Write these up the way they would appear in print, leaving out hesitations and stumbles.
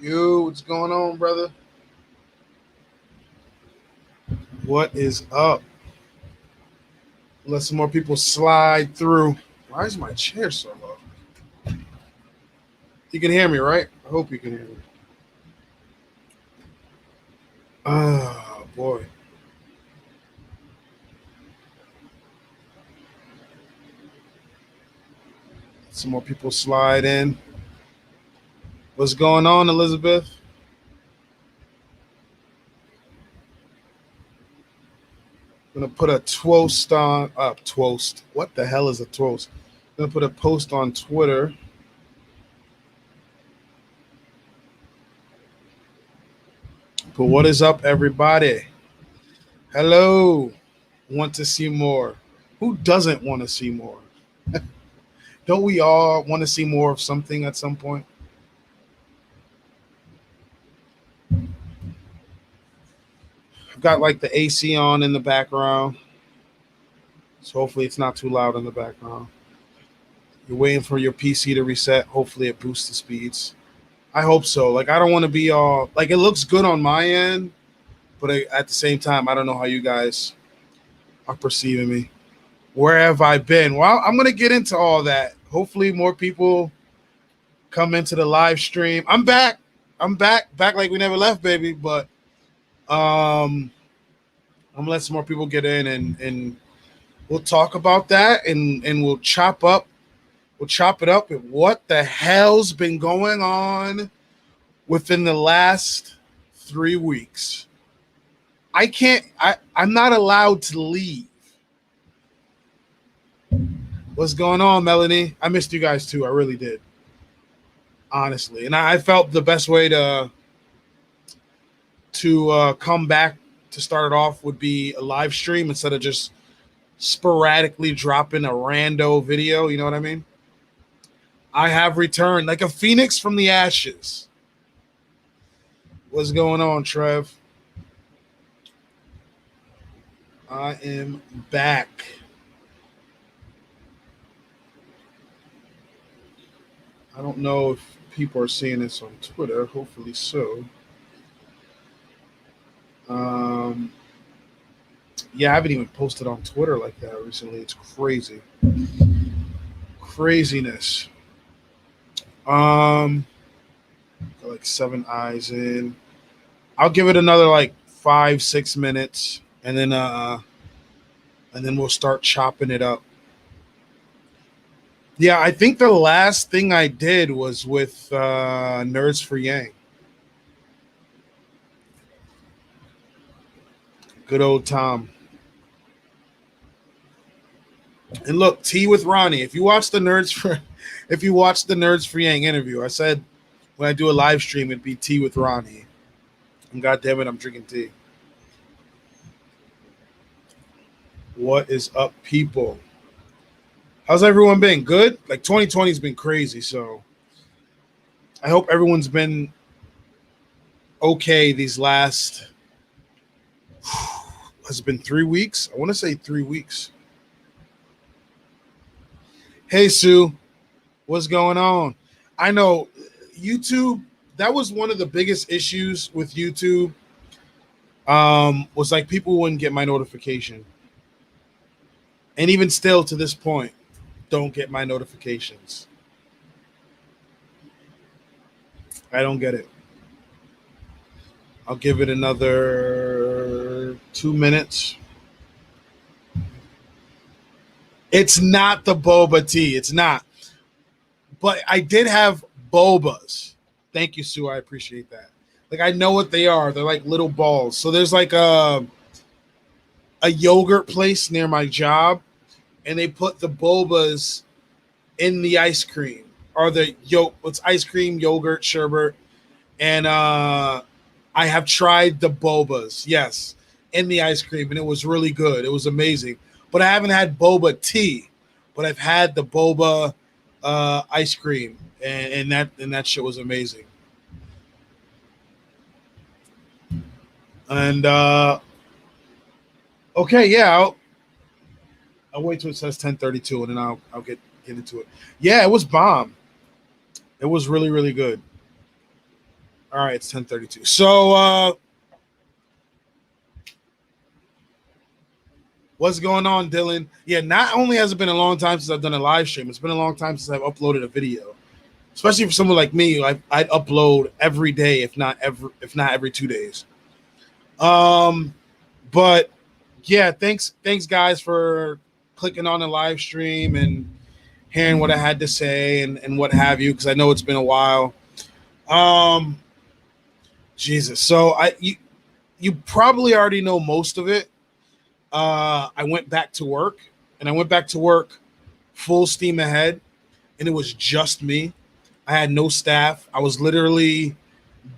Yo, what's going on, brother? What is up? Let some more people slide through. Why is my chair so low? You can hear me, right? I hope you can hear me. Oh, boy. Some more people slide in. What's going on, Elizabeth? I'm gonna put a toast on toast. What the hell is a toast? I'm gonna put a post on Twitter. But what is up, everybody? Hello. Want to see more? Who doesn't want to see more? Don't we all want to see more of something at some point? I've got like the AC on in the background. So hopefully it's not too loud in the background. You're waiting for your PC to reset. Hopefully it boosts the speeds. I hope so. Like I don't want to be all like it looks good on my end, but at the same time, I don't know how you guys are perceiving me. Where have I been? Well, I'm gonna get into all that. Hopefully more people come into the live stream. I'm back. I'm back like we never left, baby. But I'm gonna let some more people get in and we'll talk about that and we'll chop it up with what the hell's been going on within the last 3 weeks. I'm not allowed to leave. What's going on, Melanie? I missed you guys too. I really did. Honestly. And I felt the best way to come back to start it off would be a live stream instead of just sporadically dropping a rando video. You know what I mean? I have returned like a phoenix from the ashes. What's going on, Trev? I am back. I don't know if people are seeing this on Twitter. Hopefully so. Yeah, I haven't even posted on Twitter like that recently. It's crazy. Craziness. Got like 7 eyes in. I'll give it another like 5-6 minutes and then we'll start chopping it up. Yeah, I think the last thing I did was with Nerds for Yang. Good old Tom. And look, tea with Ronnie. If you watch the Nerds for Yang interview, I said when I do a live stream, it'd be tea with Ronnie. And God damn it, I'm drinking tea. What is up, people? How's everyone been? Good? Like 2020 has been crazy, so I hope everyone's been okay these last has it been 3 weeks? I want to say 3 weeks. Hey Sue, what's going on? I know YouTube, that was one of the biggest issues with YouTube. Was like people wouldn't get my notification. And even still to this point, don't get my notifications. I don't get it. I'll give it another 2 minutes. It's not the boba tea. It's not. But I did have bobas. Thank you, Sue. I appreciate that. Like I know what they are. They're like little balls. So there's like a yogurt place near my job, and they put the bobas in the ice cream or the yolk. It's ice cream, yogurt, sherbet, and I have tried the bobas. Yes, in the ice cream, and it was really good. It was amazing. But I haven't had boba tea, but I've had the boba ice cream, and that shit was amazing. And okay, yeah, I'll wait till it says 10:32, and then I'll get into it. Yeah, it was bomb. It was really really good. All right, it's 10:32. So what's going on, Dylan? Yeah, not only has it been a long time since I've done a live stream, it's been a long time since I've uploaded a video. Especially for someone like me, I'd upload every day, if not every 2 days. But yeah, thanks guys for clicking on the live stream and hearing what I had to say and what have you, because I know it's been a while. Jesus. So you probably already know most of it. I went back to work, and I went back to work full steam ahead, and it was just me. I had no staff. I was literally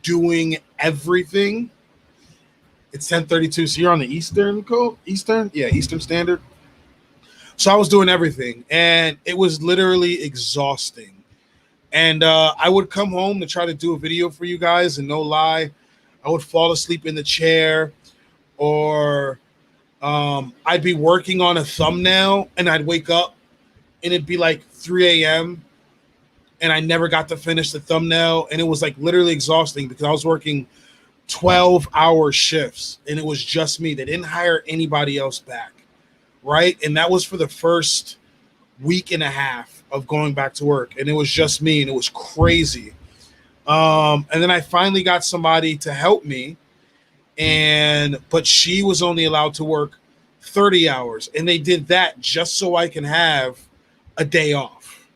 doing everything. It's 10:32, so you're on the Eastern code? Eastern? Yeah, Eastern Standard. So I was doing everything, and it was literally exhausting. And I would come home to try to do a video for you guys, and no lie, I would fall asleep in the chair, or I'd be working on a thumbnail, and I'd wake up, and it'd be like 3 a.m., and I never got to finish the thumbnail, and it was like literally exhausting because I was working 12-hour shifts, and it was just me. They didn't hire anybody else back, right? And that was for the first week and a half of going back to work, and it was just me, and it was crazy. And then I finally got somebody to help me, but she was only allowed to work 30 hours, and they did that just so I can have a day off,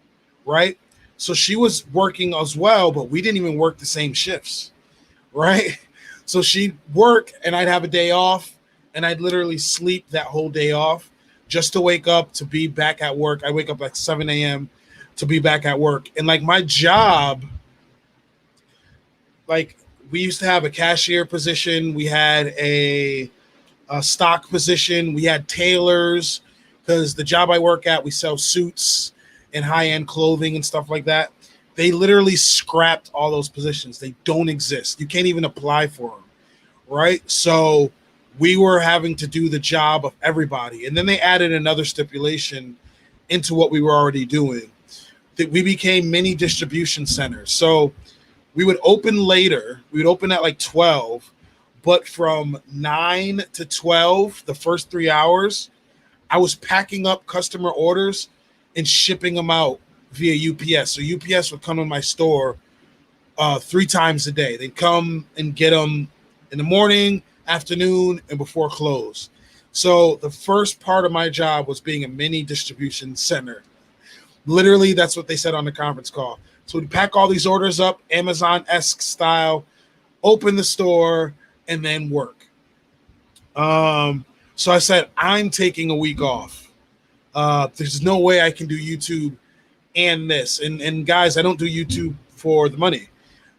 right? So she was working as well, but we didn't even work the same shifts, right? So she'd work, and I'd have a day off, and I'd literally sleep that whole day off just to wake up to be back at work. I wake up like 7 a.m. to be back at work. And like my job, like we used to have a cashier position. We had a stock position. We had tailors, because the job I work at, we sell suits and high-end clothing and stuff like that. They literally scrapped all those positions. They don't exist. You can't even apply for them, right? So we were having to do the job of everybody. And then they added another stipulation into what we were already doing, that we became mini distribution centers. So we would open later. We would open at like 12, but from 9 to 12, the first 3 hours, I was packing up customer orders and shipping them out via UPS. So UPS would come to my store 3 times a day. They'd come and get them in the morning, afternoon, and before close. So the first part of my job was being a mini distribution center. Literally, that's what they said on the conference call. So we'd pack all these orders up, Amazon-esque style, open the store, and then work. So I said, I'm taking a week off. There's no way I can do YouTube and this. And guys, I don't do YouTube for the money.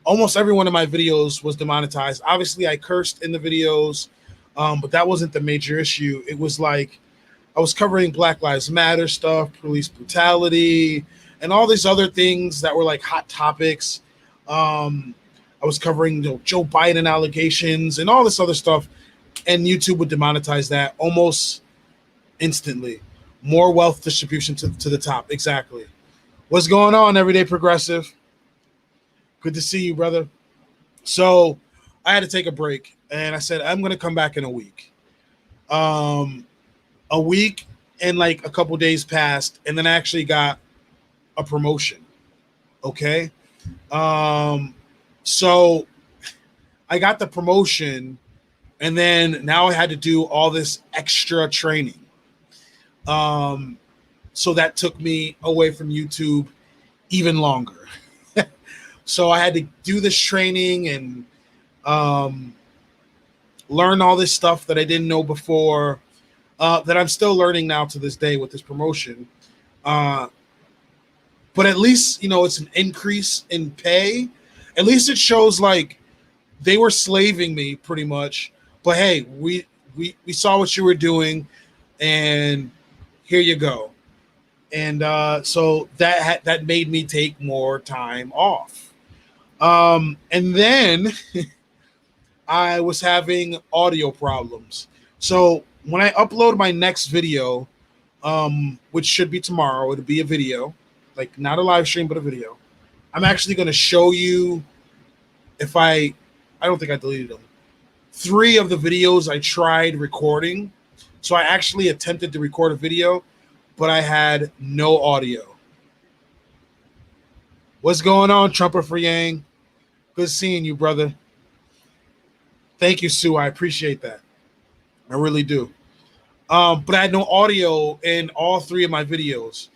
Almost every one of my videos was demonetized. Obviously, I cursed in the videos, but that wasn't the major issue. It was like I was covering Black Lives Matter stuff, police brutality, and all these other things that were like hot topics. I was covering Joe Biden allegations and all this other stuff, and YouTube would demonetize that almost instantly. More wealth distribution to the top. Exactly. What's going on, Everyday Progressive? Good to see you, brother. So I had to take a break, and I said, I'm going to come back in a week. A week and like a couple days passed, and then I actually got a promotion. Okay. So I got the promotion, and then now I had to do all this extra training. So that took me away from YouTube even longer. So I had to do this training and learn all this stuff that I didn't know before, that I'm still learning now to this day with this promotion. But at least, it's an increase in pay. At least it shows like they were slaving me pretty much. But hey, we saw what you were doing, and here you go. And so that made me take more time off. And then I was having audio problems. So when I upload my next video, which should be tomorrow, it'll be a video, like not a live stream, but a video. I'm actually going to show you I don't think I deleted them. 3 of the videos I tried recording. So I actually attempted to record a video, but I had no audio. What's going on, Trumper for Yang? Good seeing you, brother. Thank you, Sue. I appreciate that. I really do. But I had no audio in all 3 of my videos.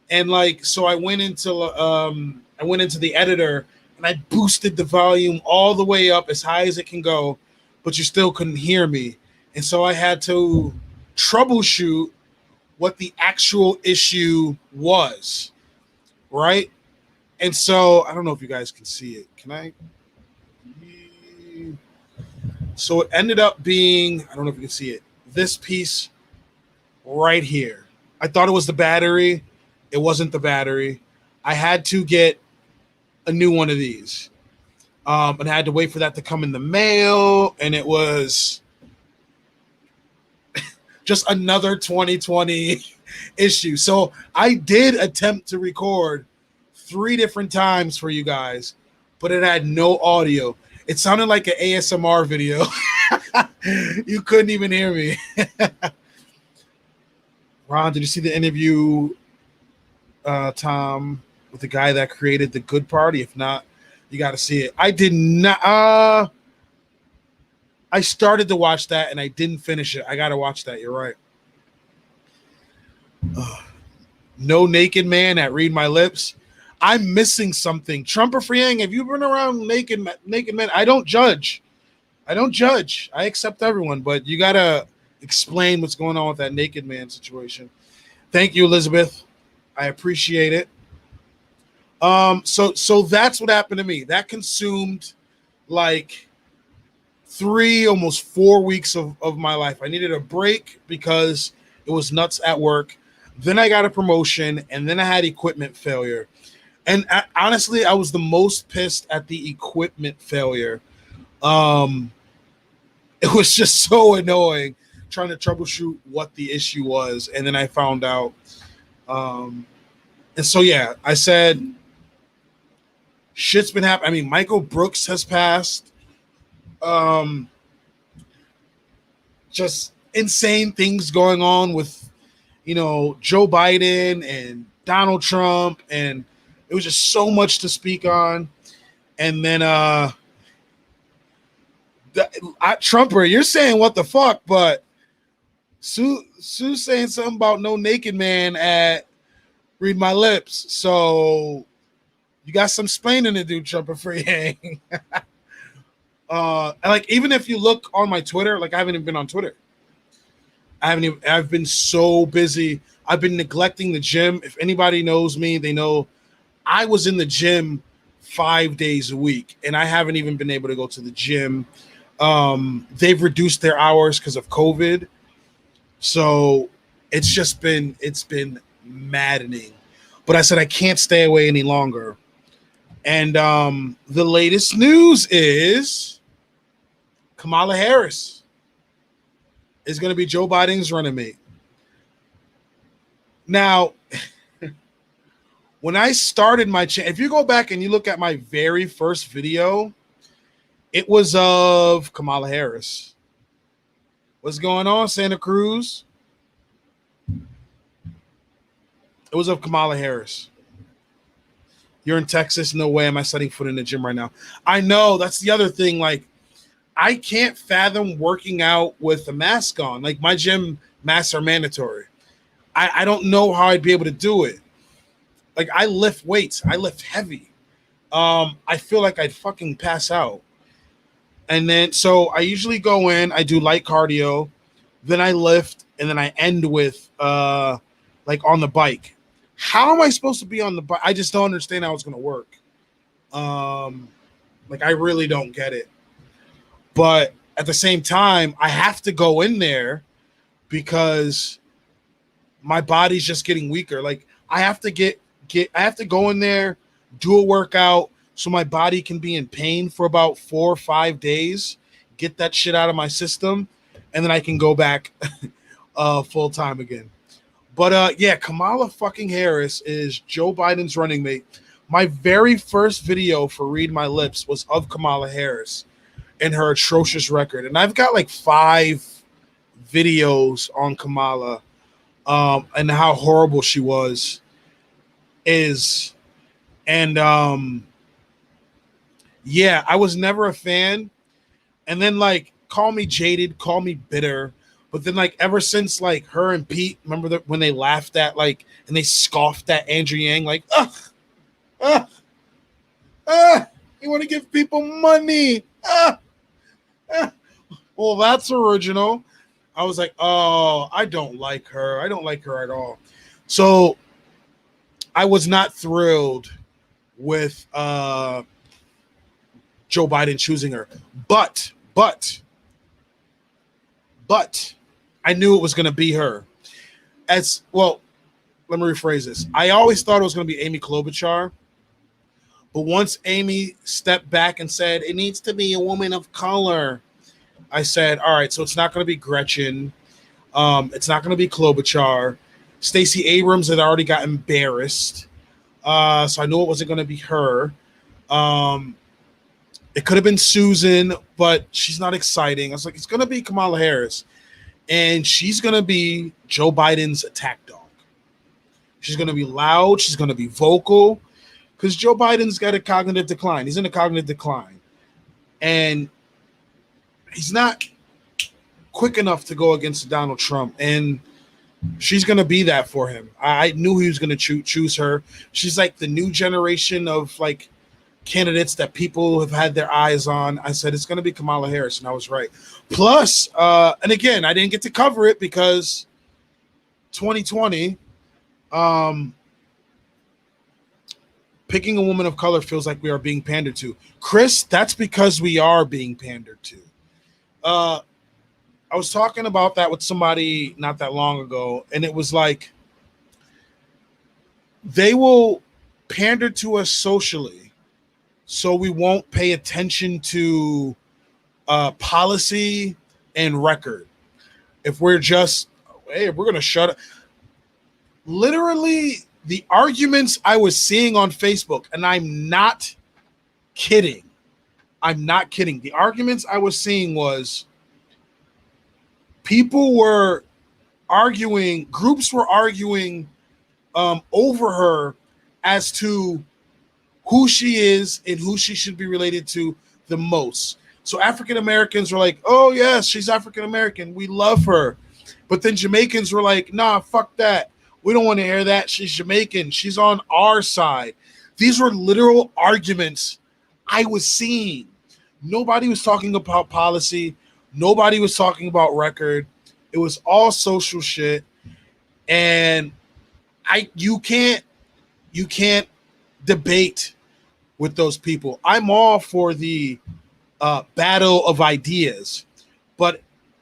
And like, so I went into the editor and I boosted the volume all the way up as high as it can go, but you still couldn't hear me. And so I had to troubleshoot what the actual issue was, right? And so I don't know if you guys can see it. Can I? So it ended up being, I don't know if you can see it, this piece right here. I thought it was the battery. It wasn't the battery. I had to get a new one of these. And I had to wait for that to come in the mail. And it was just another 2020 issue. So I did attempt to record 3 different times for you guys, but it had no audio. It sounded like an ASMR video. You couldn't even hear me. Ron, did you see the interview, Tom, with the guy that created the Good Party? If not, you got to see it. I did not. I started to watch that and I didn't finish it. I got to watch that. You're right. No naked man at Read My Lips. I'm missing something. Trumper Friang, have you been around naked men? I don't judge. I accept everyone, but you got to explain what's going on with that naked man situation. Thank you, Elizabeth. I appreciate it. So that's what happened to me. That consumed like 3, almost 4 weeks of my life. I needed a break because it was nuts at work. Then I got a promotion, and then I had equipment failure. And honestly, I was the most pissed at the equipment failure. It was just so annoying trying to troubleshoot what the issue was. And then I found out. And so, yeah, I said, shit's been happening. I mean, Michael Brooks has passed. Just insane things going on with, Joe Biden and Donald Trump. And it was just so much to speak on. And then Trumper, you're saying what the fuck, but Sue's saying something about no naked man at Read My Lips. So you got some splaining to do, Trumper Freehang. And like, even if you look on my Twitter, like I haven't even been on Twitter. I've been so busy. I've been neglecting the gym. If anybody knows me, they know I was in the gym 5 days a week, and I haven't even been able to go to the gym. They've reduced their hours because of COVID. So it's been maddening. But I said I can't stay away any longer. And the latest news is Kamala Harris is going to be Joe Biden's running mate. Now, when I started my channel, if you go back and you look at my very first video, it was of Kamala Harris. What's going on, Santa Cruz? It was of Kamala Harris. You're in Texas. No way am I setting foot in the gym right now. I know. That's the other thing. Like, I can't fathom working out with a mask on. Like, my gym masks are mandatory. I don't know how I'd be able to do it. Like, I lift weights. I lift heavy. I feel like I'd fucking pass out. And then, so I usually go in, I do light cardio, then I lift, and then I end with, like, on the bike. How am I supposed to be on the bike? I just don't understand how it's going to work. Like, I really don't get it. But at the same time, I have to go in there because my body's just getting weaker. Like, I have to I have to go in there, do a workout so my body can be in pain for about 4 or 5 days, get that shit out of my system, and then I can go back full time again. But yeah, Kamala fucking Harris is Joe Biden's running mate. My very first video for Read My Lips was of Kamala Harris and her atrocious record. And I've got like 5 videos on Kamala and how horrible she is. And yeah, I was never a fan. And then like call me jaded, call me bitter. But then like ever since like her and Pete, remember when they laughed at like and they scoffed at Andrew Yang, like, ugh, ugh, ugh, you want to give people money. Well, that's original. I was like, oh, I don't like her. I don't like her at all. So I was not thrilled with Joe Biden choosing her. But I knew it was going to be her. As well, let me rephrase this. I always thought it was going to be Amy Klobuchar. But once Amy stepped back and said, it needs to be a woman of color, I said, all right, so it's not going to be Gretchen. It's not going to be Klobuchar. Stacey Abrams had already got embarrassed. So I knew it wasn't going to be her. It could have been Susan, but she's not exciting. I was like, it's going to be Kamala Harris. And she's going to be Joe Biden's attack dog. She's going to be loud. She's going to be vocal. Because Joe Biden's got a cognitive decline. He's in a cognitive decline. And he's not quick enough to go against Donald Trump. And she's going to be that for him. I knew he was going to choose her. She's like the new generation of like candidates that people have had their eyes on. I said, it's going to be Kamala Harris. And I was right. Plus, and again, I didn't get to cover it because 2020, picking a woman of color feels like we are being pandered to. Chris, that's because we are being pandered to. I was talking about that with somebody not that long ago, and it was like they will pander to us socially so we won't pay attention to policy and record. If we're just, hey, we're going to shut up. Literally, the arguments I was seeing on Facebook, and I'm not kidding. The arguments I was seeing was people were arguing, groups were arguing over her as to who she is and who she should be related to the most. So African Americans were like, oh, yes, she's African American. We love her. But then Jamaicans were like, nah, fuck that. We don't want to hear that. She's Jamaican. She's on our side. These were literal arguments I was seeing. Nobody was talking about policy. Nobody was talking about record. It was all social shit. And you can't debate with those people. I'm all for the battle of ideas. But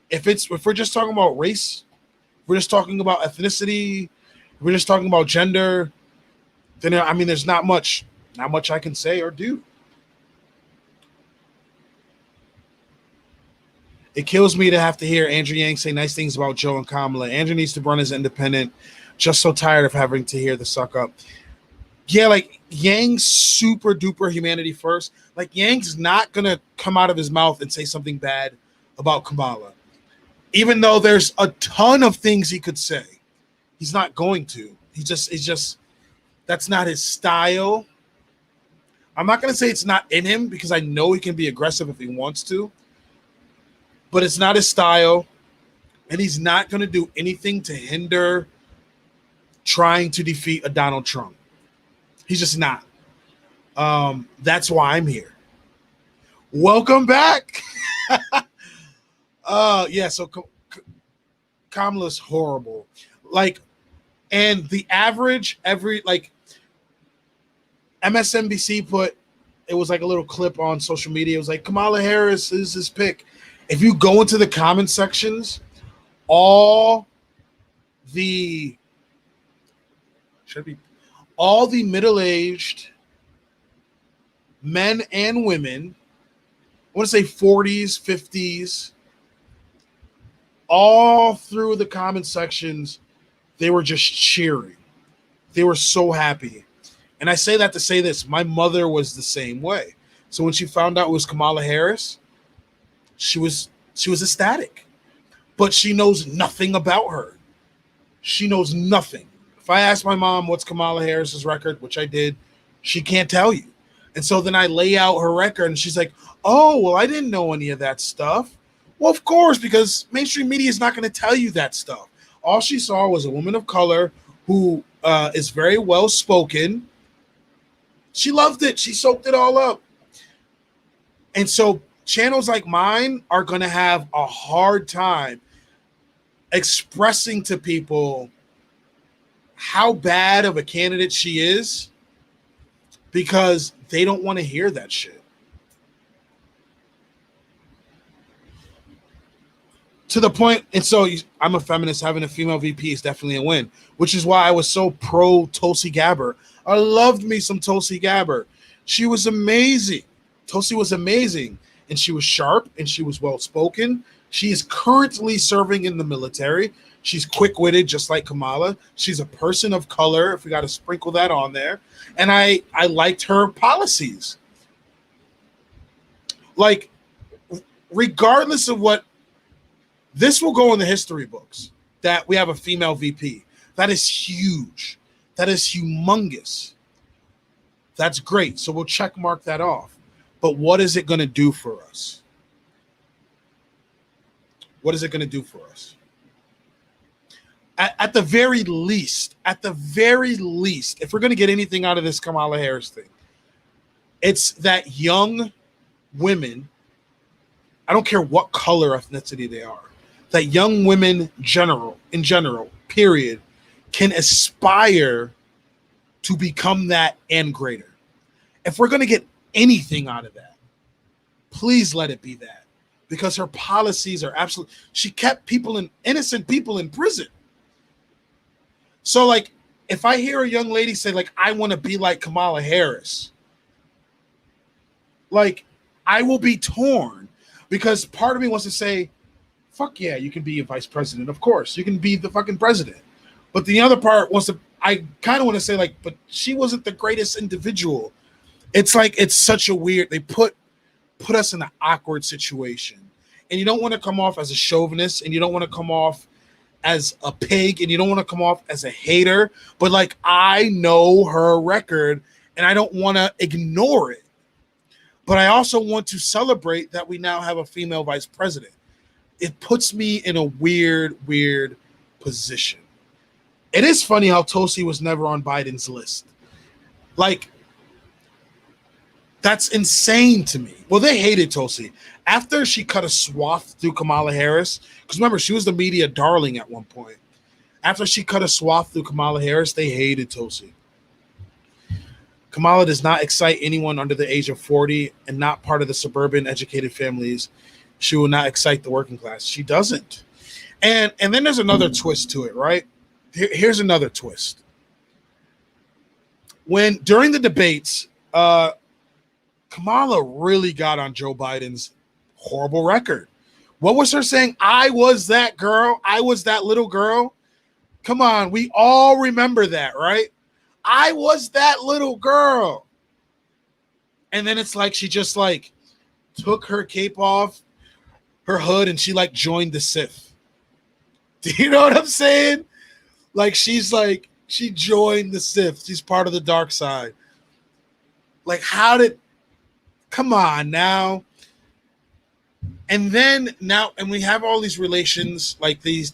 if we're just talking about race, if we're just talking about ethnicity, if we're just talking about gender, then I mean there's not much I can say or do. It kills me to have to hear Andrew Yang say nice things about Joe and Kamala. Andrew needs to run as independent. Just so tired of having to hear the suck up. Yeah, like Yang's super duper humanity first. Like Yang's not going to come out of his mouth and say something bad about Kamala. Even though there's a ton of things he could say. He's not going to. He's just that's not his style. I'm not going to say it's not in him because I know he can be aggressive if he wants to. But it's not his style, and he's not going to do anything to hinder trying to defeat a Donald Trump. He's just not. That's why I'm here. Welcome back. Yeah, so Kamala's horrible. Like, and the average, MSNBC put, it was like a little clip on social media. It was like, Kamala Harris is his pick. If you go into the comment sections, all the middle-aged men and women, I want to say 40s, 50s, all through the comment sections, they were just cheering. They were so happy. And I say that to say this. My mother was the same way. So when she found out it was Kamala Harris, she was ecstatic. But she knows nothing about her. She knows nothing. If I ask my mom what's Kamala Harris's record, which I did, she can't tell you. And so then I lay out her record and she's like, oh, well, I didn't know any of that stuff. Well, of course, because mainstream media is not going to tell you that stuff. All she saw was a woman of color who is very well spoken. She loved it. She soaked it all up. And so channels like mine are going to have a hard time expressing to people how bad of a candidate she is because they don't want to hear that shit. To the point, and so I'm a feminist, having a female VP is definitely a win, which is why I was so pro Tulsi Gabbard. I loved me some Tulsi Gabbard. She was amazing. Tulsi was amazing, and she was sharp, and she was well-spoken. She is currently serving in the military. She's quick-witted, just like Kamala. She's a person of color, if we got to sprinkle that on there. And I liked her policies. Like, regardless of what, this will go in the history books that we have a female VP. That is huge. That is humongous. That's great. So we'll check mark that off. But what is it going to do for us? What is it going to do for us? At the very least, if we're going to get anything out of this Kamala Harris thing, it's that young women, I don't care what color, ethnicity they are, that young women in general, period, can aspire to become that and greater. If we're going to get anything out of that, please let it be that. Because her policies are absolute. She kept innocent people in prison. So, like, if I hear a young lady say, like, I want to be like Kamala Harris, like, I will be torn because part of me wants to say, fuck yeah, you can be a vice president. Of course, you can be the fucking president. But the other part wants to, I kind of want to say, like, but she wasn't the greatest individual. It's like, it's such a weird, they put us in an awkward situation. And you don't want to come off as a chauvinist, and you don't want to come off as a pig, and you don't want to come off as a hater. But, like, I know her record, and I don't want to ignore it. But I also want to celebrate that we now have a female vice president. It puts me in a weird position. It is funny how Tulsi was never on Biden's list. Like, that's insane to me. Well, they hated Tulsi. After she cut a swath through Kamala Harris, because remember, she was the media darling at one point. After she cut a swath through Kamala Harris, they hated Tulsi. Kamala does not excite anyone under the age of 40 and not part of the suburban educated families. She will not excite the working class. She doesn't. And then there's another twist to it, right? Here's another twist. During the debates, Kamala really got on Joe Biden's horrible record. What was her saying? I was that girl. I was that little girl. Come on. We all remember that, right? I was that little girl. And then it's like she just like took her cape off, her hood, and she like joined the Sith. Do you know what I'm saying? Like she joined the Sith. She's part of the dark side. Like come on now. And then now, and we have all these relations, like this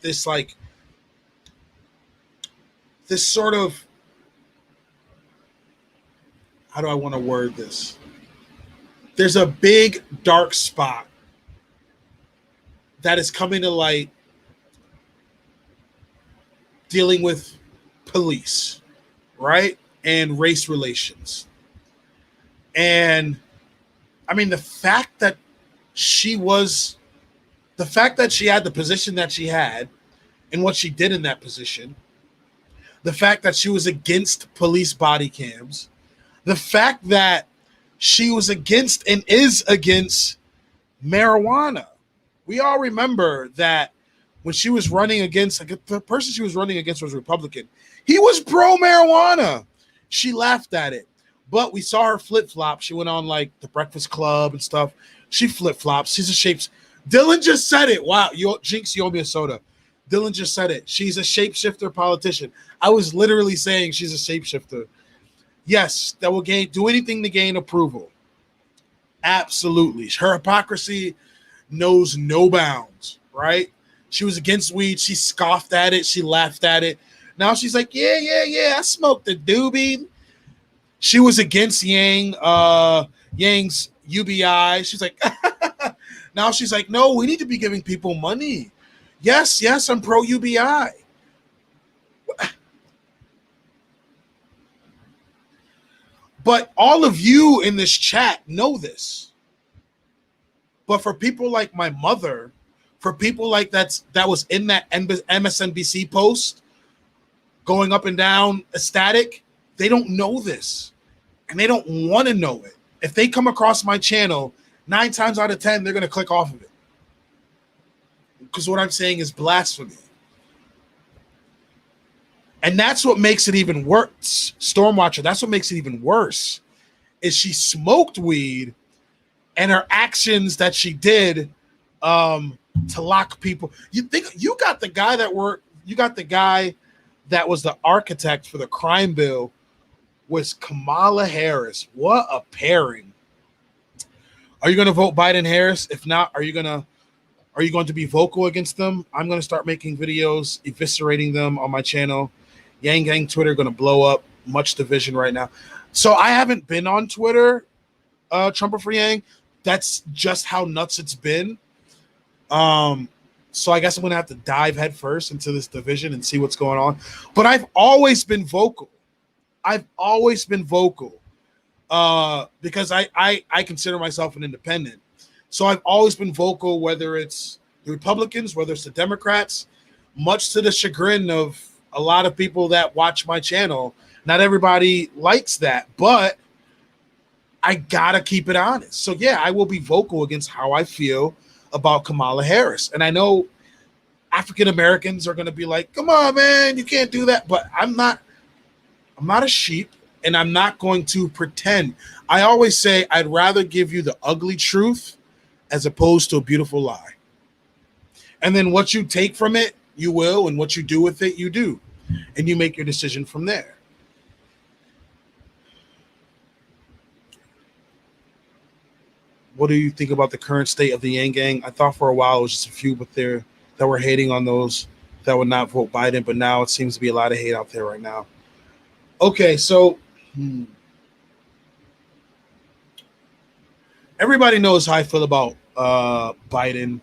sort of, how do I want to word this? There's a big dark spot that is coming to light dealing with police, right? And race relations. And I mean, the fact that she had the position that she had and what she did in that position, the fact that she was against police body cams, the fact that she was against and is against marijuana. We all remember that when she was running against, the person she was running against was Republican. He was pro marijuana. She laughed at it. But we saw her flip-flop. She went on like the Breakfast Club and stuff. She flip-flops. She's a shapes. Dylan just said it. Wow. Jinx, you owe me a soda. Dylan just said it. She's a shapeshifter politician. I was literally saying she's a shapeshifter. Yes, that will do anything to gain approval. Absolutely. Her hypocrisy knows no bounds, right? She was against weed. She scoffed at it. She laughed at it. Now she's like, yeah, I smoked a doobie. She was against Yang's UBI. She's like, now she's like, no, we need to be giving people money. Yes, I'm pro UBI. But all of you in this chat know this. But for people like my mother, for people like that was in that MSNBC post, going up and down ecstatic, they don't know this. And they don't want to know it. If they come across my channel, 9 times out of 10, they're going to click off of it. Because what I'm saying is blasphemy. And that's what makes it even worse. Stormwatcher, that's what makes it even worse. Is she smoked weed and her actions that she did to lock people. You think you got the guy that was the architect for the crime bill was Kamala Harris. What a pairing. Are you going to vote Biden Harris? If not, are you going to be vocal against them? I'm going to start making videos eviscerating them on my channel. Yang Gang Twitter going to blow up. Much division right now. So I haven't been on Twitter, Trumper for Yang. That's just how nuts it's been. So I guess I'm going to have to dive headfirst into this division and see what's going on. But I've always been vocal. Because I consider myself an independent. So I've always been vocal, whether it's the Republicans, whether it's the Democrats, much to the chagrin of a lot of people that watch my channel. Not everybody likes that, but I gotta keep it honest. So yeah, I will be vocal against how I feel about Kamala Harris. And I know African Americans are gonna be like, come on, man, you can't do that. But I'm not a sheep, and I'm not going to pretend. I always say I'd rather give you the ugly truth as opposed to a beautiful lie. And then what you take from it, you will, and what you do with it, you do. And you make your decision from there. What do you think about the current state of the Yang Gang? I thought for a while it was just a few that were hating on those that would not vote Biden, but now it seems to be a lot of hate out there right now. Okay, so everybody knows how I feel about Biden.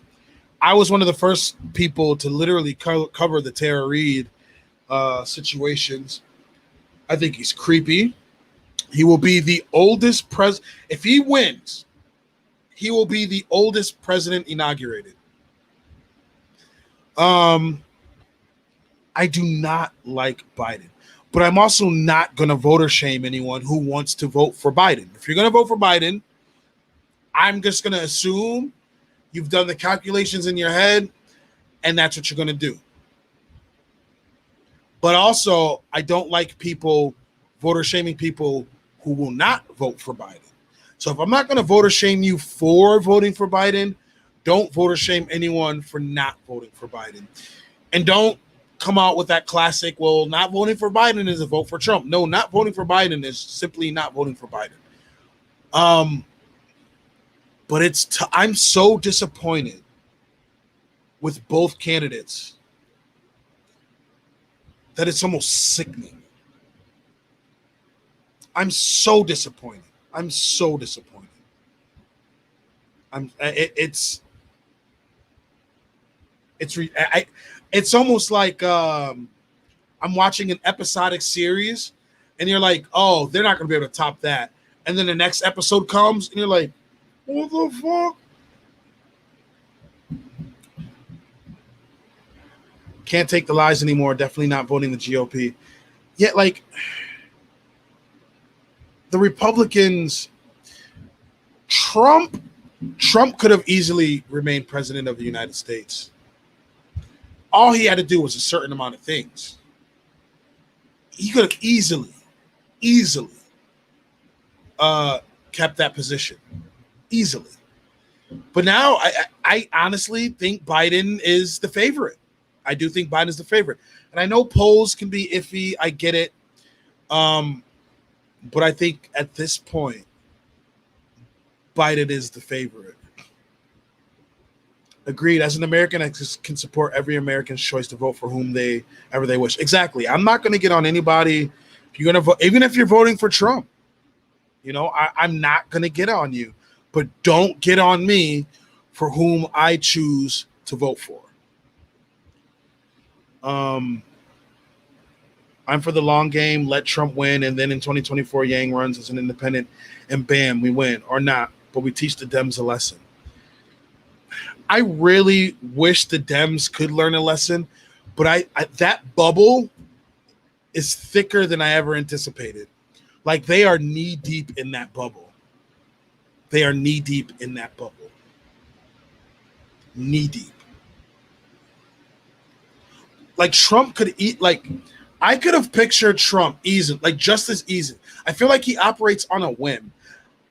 I was one of the first people to literally cover the Tara Reade situations. I think he's creepy. He will be the oldest president. If he wins, he will be the oldest president inaugurated. I do not like Biden, but I'm also not going to voter shame anyone who wants to vote for Biden. If you're going to vote for Biden, I'm just going to assume you've done the calculations in your head, and that's what you're going to do. But also, I don't like people voter shaming people who will not vote for Biden. So if I'm not going to voter shame you for voting for Biden, don't voter shame anyone for not voting for Biden. And don't come out with that classic, well, not voting for Biden is a vote for Trump. No, not voting for Biden is simply not voting for Biden. But I'm so disappointed with both candidates that it's almost sickening. I'm so disappointed. It's almost like I'm watching an episodic series, and you're like, oh, they're not going to be able to top that. And then the next episode comes, and you're like, what the fuck? Can't take the lies anymore. Definitely not voting the GOP. Yet, like, the Republicans, Trump could have easily remained president of the United States. All he had to do was a certain amount of things. He could have easily easily kept that position. Easily. But now I honestly think Biden is the favorite. I do think Biden is the favorite. And I know polls can be iffy. I get it. But I think at this point, Biden is the favorite. Agreed. As an American, I can support every American's choice to vote for whomever they wish. Exactly. I'm not going to get on anybody. If you're going to vote, even if you're voting for Trump, I'm not going to get on you. But don't get on me for whom I choose to vote for. I'm for the long game. Let Trump win, and then in 2024, Yang runs as an independent, and bam, we win or not. But we teach the Dems a lesson. I really wish the Dems could learn a lesson, but I that bubble is thicker than I ever anticipated. Like, they are knee deep in that bubble. They are knee deep in that bubble. Knee deep. Like, Trump could eat, like, I could have pictured Trump easy, like just as easy. I feel like he operates on a whim.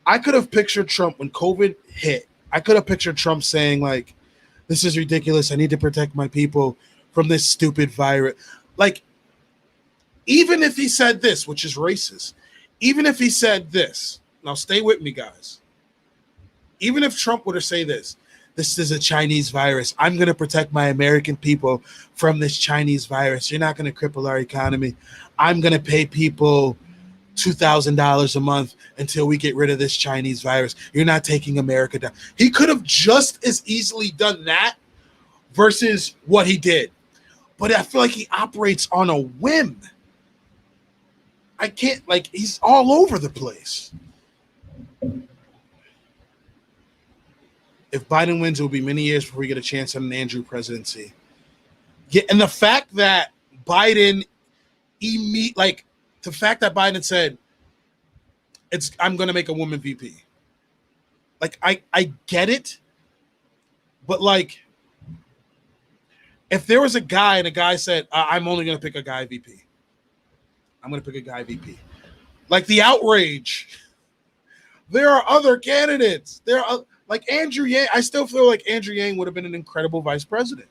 I could have pictured Trump when COVID hit. I could have pictured Trump saying, like, this is ridiculous. I need to protect my people from this stupid virus. Like, even if he said this, which is racist, even if he said this, now stay with me, guys. Even if Trump were to say this is a Chinese virus. I'm going to protect my American people from this Chinese virus. You're not going to cripple our economy. I'm going to pay people $2,000 a month until we get rid of this Chinese virus. You're not taking America down. He could have just as easily done that versus what he did. But I feel like he operates on a whim. I can't, like, he's all over the place. If Biden wins, it will be many years before we get a chance at an Andrew presidency. Yeah, and the fact that Biden the fact that Biden said, I'm going to make a woman VP. Like, I get it, but, like, if there was a guy and a guy said, I'm only going to pick a guy VP. I'm going to pick a guy VP. Like, the outrage. There are other candidates. Like Andrew Yang. I still feel like Andrew Yang would have been an incredible vice president.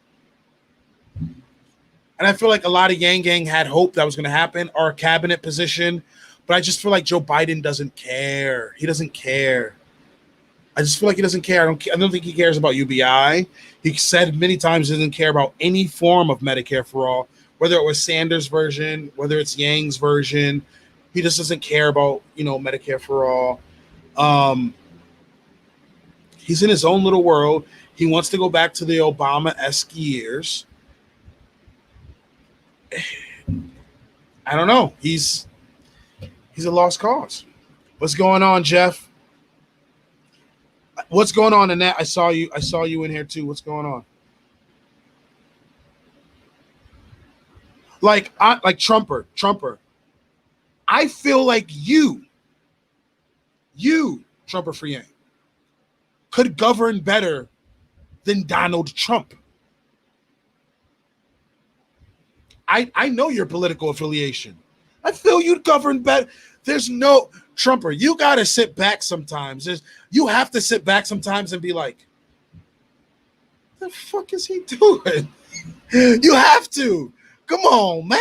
And I feel like a lot of Yang Gang had hope that was going to happen, or a cabinet position. But I just feel like Joe Biden doesn't care. He doesn't care. I just feel like he doesn't care. I don't think he cares about UBI. He said many times he doesn't care about any form of Medicare for all, whether it was Sanders' version, whether it's Yang's version. He just doesn't care about, Medicare for all. He's in his own little world. He wants to go back to the Obama-esque years. I don't know. He's a lost cause. What's going on, Jeff? What's going on, Annette? I saw you in here too. What's going on? Like Trumper. I feel like you, Trumper for Yang, could govern better than Donald Trump. I know your political affiliation. I feel you'd govern better. There's no Trumper. You got to sit back sometimes. You have to sit back sometimes and be like, the fuck is he doing? You have to. Come on, man.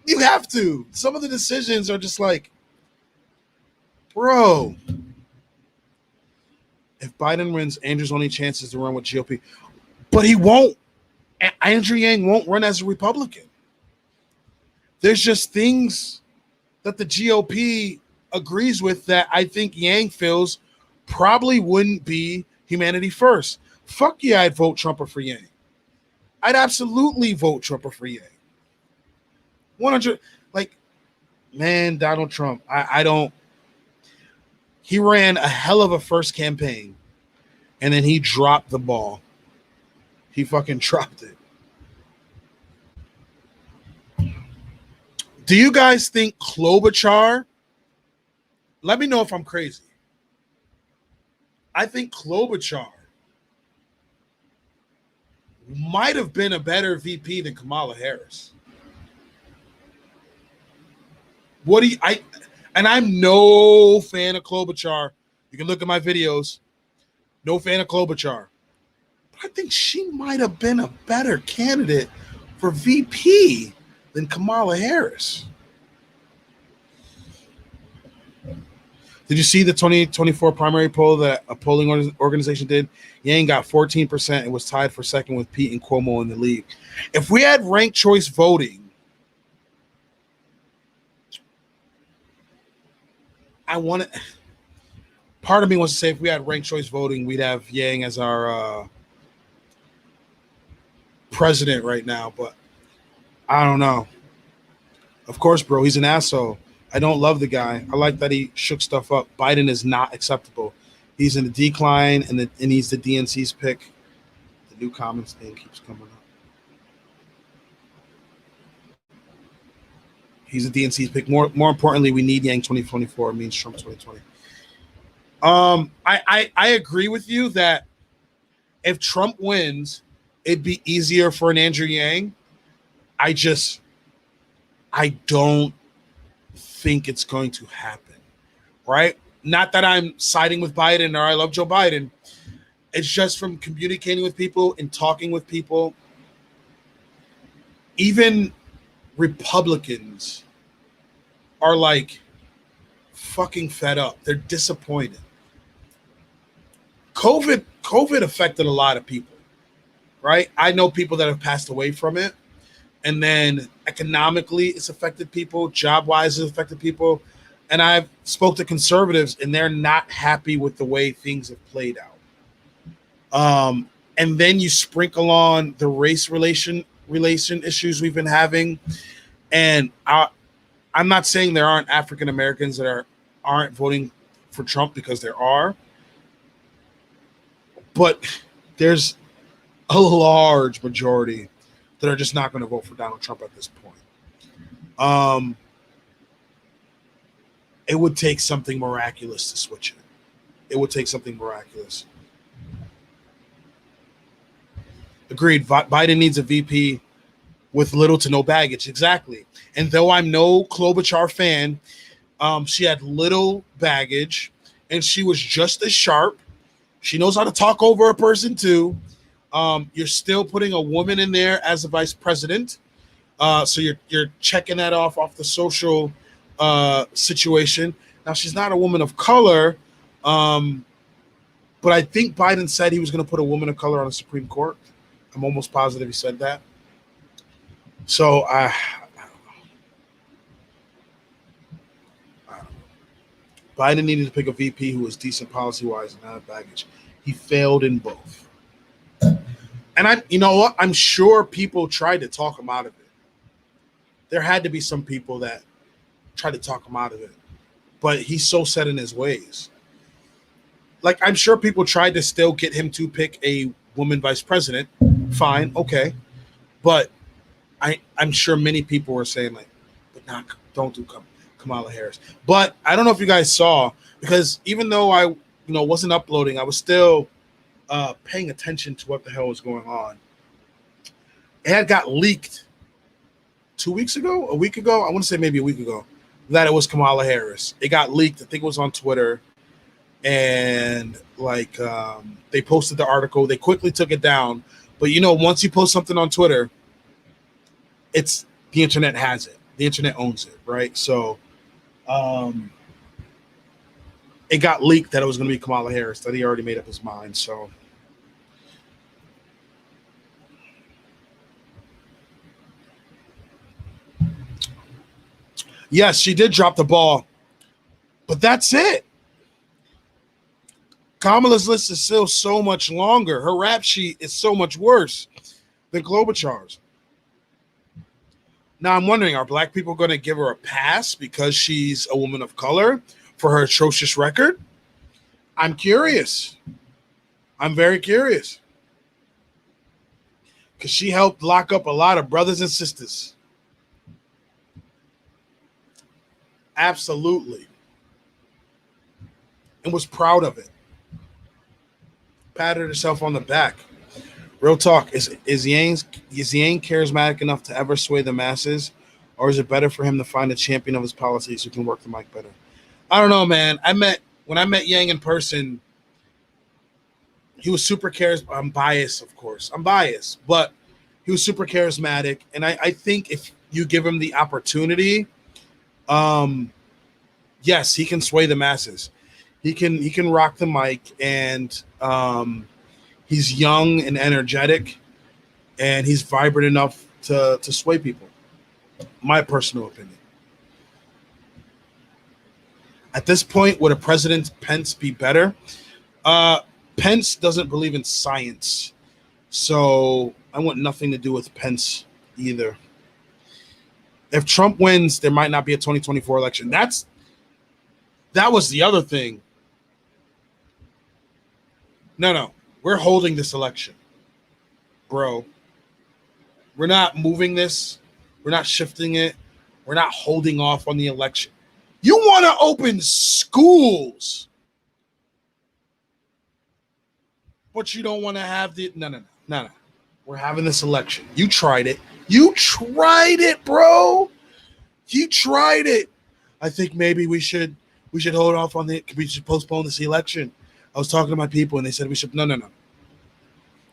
You have to. Some of the decisions are just like, bro. If Biden wins, Andrew's only chance is to run with GOP. But he won't. Andrew Yang won't run as a Republican. There's just things that the GOP agrees with that I think Yang feels probably wouldn't be humanity first. Fuck yeah, I'd vote Trump or for Yang. I'd absolutely vote Trump or for Yang. 100, like, man, Donald Trump, I don't. He ran a hell of a first campaign, and then he dropped the ball. He fucking dropped it. Do you guys think Klobuchar? Let me know if I'm crazy. I think Klobuchar might have been a better VP than Kamala Harris. What do you? And I'm no fan of Klobuchar. You can look at my videos. No fan of Klobuchar. But I think she might have been a better candidate for VP than Kamala Harris. Did you see the 2024 primary poll that a polling organization did? Yang got 14% and was tied for second with Pete and Cuomo in the league. If we had ranked choice voting, part of me wants to say if we had ranked choice voting, we'd have Yang as our president right now, but I don't know. Of course, bro, he's an asshole. I don't love the guy. I like that he shook stuff up. Biden is not acceptable. He's in a decline, and he's the DNC's pick. The new comments thing keeps coming up. He's a DNC's pick. More importantly, we need Yang 2024. It means Trump 2020. I agree with you that if Trump wins, it'd be easier for an Andrew Yang. I don't think it's going to happen, right? Not that I'm siding with Biden or I love Joe Biden. It's just from communicating with people and talking with people. Even Republicans are like fucking fed up. They're disappointed. COVID affected a lot of people, right? I know people that have passed away from it. And then economically, it's affected people. Job-wise, it's affected people. And I've spoke to conservatives, and they're not happy with the way things have played out. And then you sprinkle on the race relation issues we've been having. And I'm not saying there aren't African Americans that aren't voting for Trump, because there are. But there's a large majority that are just not going to vote for Donald Trump at this point. It would take something miraculous to switch it. It would take something miraculous. Agreed. Biden needs a VP with little to no baggage. Exactly. And though I'm no Klobuchar fan, she had little baggage, and she was just as sharp. She knows how to talk over a person too. You're still putting a woman in there as a vice president, so you're checking that off the social situation. Now, she's not a woman of color, but I think Biden said he was going to put a woman of color on the Supreme Court. I'm almost positive he said that. So I don't know. Biden needed to pick a VP who was decent policy-wise and not a baggage. He failed in both. And you know what? I'm sure people tried to talk him out of it. There had to be some people that tried to talk him out of it. But he's so set in his ways. Like, I'm sure people tried to still get him to pick a woman vice president. Fine, okay. But I'm sure many people were saying, like, but don't do Kamala Harris. But I don't know if you guys saw, because even though I wasn't uploading, I was still paying attention to what the hell was going on. It had got leaked 2 weeks ago, a week ago. I want to say maybe a week ago, that it was Kamala Harris. It got leaked. I think it was on Twitter. And they posted the article. They quickly took it down. But once you post something on Twitter, the internet has it. The internet owns it, right? So it got leaked that it was going to be Kamala Harris, that he already made up his mind. So yes, she did drop the ball, but that's it. Kamala's list is still so much longer. Her rap sheet is so much worse than Klobuchar's. Now, I'm wondering, are black people going to give her a pass because she's a woman of color for her atrocious record? I'm curious. I'm very curious. Because she helped lock up a lot of brothers and sisters. Absolutely. And was proud of it. Patted herself on the back. Real talk. Is Yang charismatic enough to ever sway the masses? Or is it better for him to find a champion of his policies who can work the mic better? I don't know, man. When I met Yang in person, he was super charismatic. I'm biased, of course. I'm biased, but he was super charismatic, and I think if you give him the opportunity, yes, he can sway the masses. He can rock the mic, and he's young and energetic, and he's vibrant enough to sway people. My personal opinion. At this point, would a President Pence be better? Pence doesn't believe in science, so I want nothing to do with Pence either. If Trump wins, there might not be a 2024 election. That was the other thing. No, we're holding this election, bro. We're not moving this. We're not shifting it. We're not holding off on the election. You want to open schools, but you don't want to have the no. We're having this election. You tried it. You tried it, bro. You tried it. I think maybe we should hold off on it. We should postpone this election. I was talking to my people, and they said we should. No.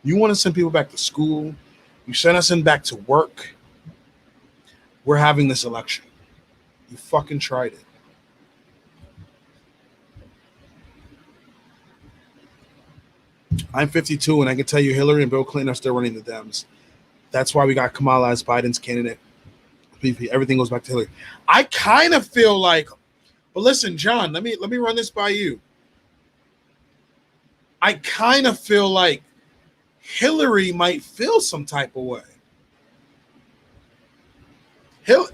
You want to send people back to school. You send us in back to work. We're having this election. You fucking tried it. I'm 52, and I can tell you Hillary and Bill Clinton are still running the Dems. That's why we got Kamala as Biden's candidate. Everything goes back to Hillary. I kind of feel like, but listen, John, let me run this by you. I kind of feel like Hillary might feel some type of way.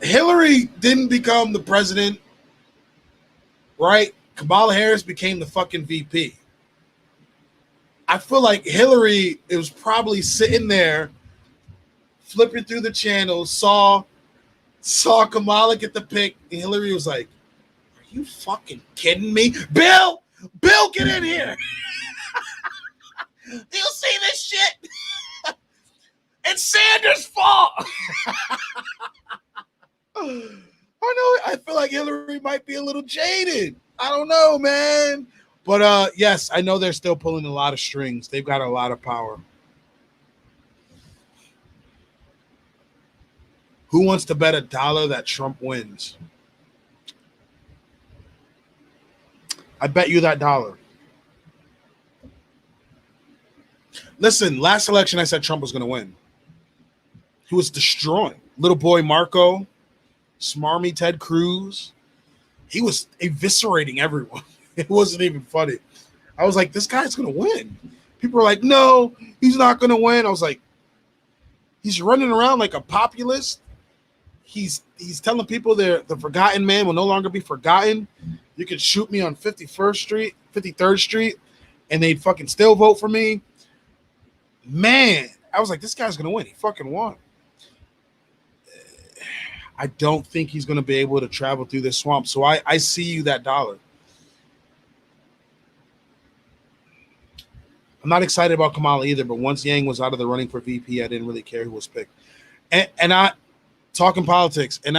Hillary didn't become the president, right? Kamala Harris became the fucking VP. I feel like Hillary, it was probably sitting there, flipping through the channels, saw Kamala get the pick, and Hillary was like, "Are you fucking kidding me? Bill, get in here. Do you see this shit? It's Sanders' fault." I feel like Hillary might be a little jaded. I don't know, man. But yes, I know they're still pulling a lot of strings. They've got a lot of power. Who wants to bet $1 that Trump wins? I bet you that $1. Listen, last election I said Trump was going to win. He was destroying little boy Marco, smarmy Ted Cruz. He was eviscerating everyone. It wasn't even funny. I was like, this guy's going to win. People were like, no, he's not going to win. I was like, he's running around like a populist. He's telling people the forgotten man will no longer be forgotten. You can shoot me on 53rd Street, and they'd fucking still vote for me. Man, I was like, this guy's going to win. He fucking won. I don't think he's going to be able to travel through this swamp. So I see you that $1. I'm not excited about Kamala either, but once Yang was out of the running for VP, I didn't really care who was picked. And I talking politics, and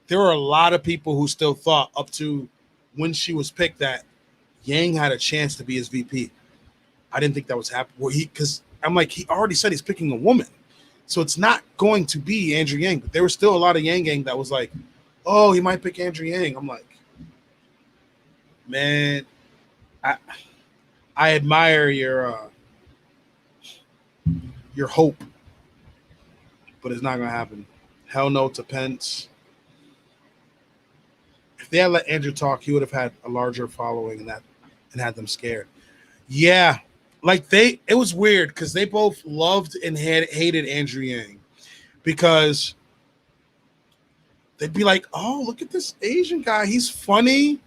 there were a lot of people who still thought up to when she was picked that Yang had a chance to be his VP. I didn't think that was happening. Well, because I'm like, he already said he's picking a woman. So it's not going to be Andrew Yang, but there was still a lot of Yang gang that was like, oh, he might pick Andrew Yang. I'm like, man, I admire your hope, but it's not gonna happen. Hell no to Pence. If they had let Andrew talk, he would have had a larger following and had them scared. Yeah, like it was weird because they both loved and hated Andrew Yang because they'd be like, oh, look at this Asian guy. He's funny.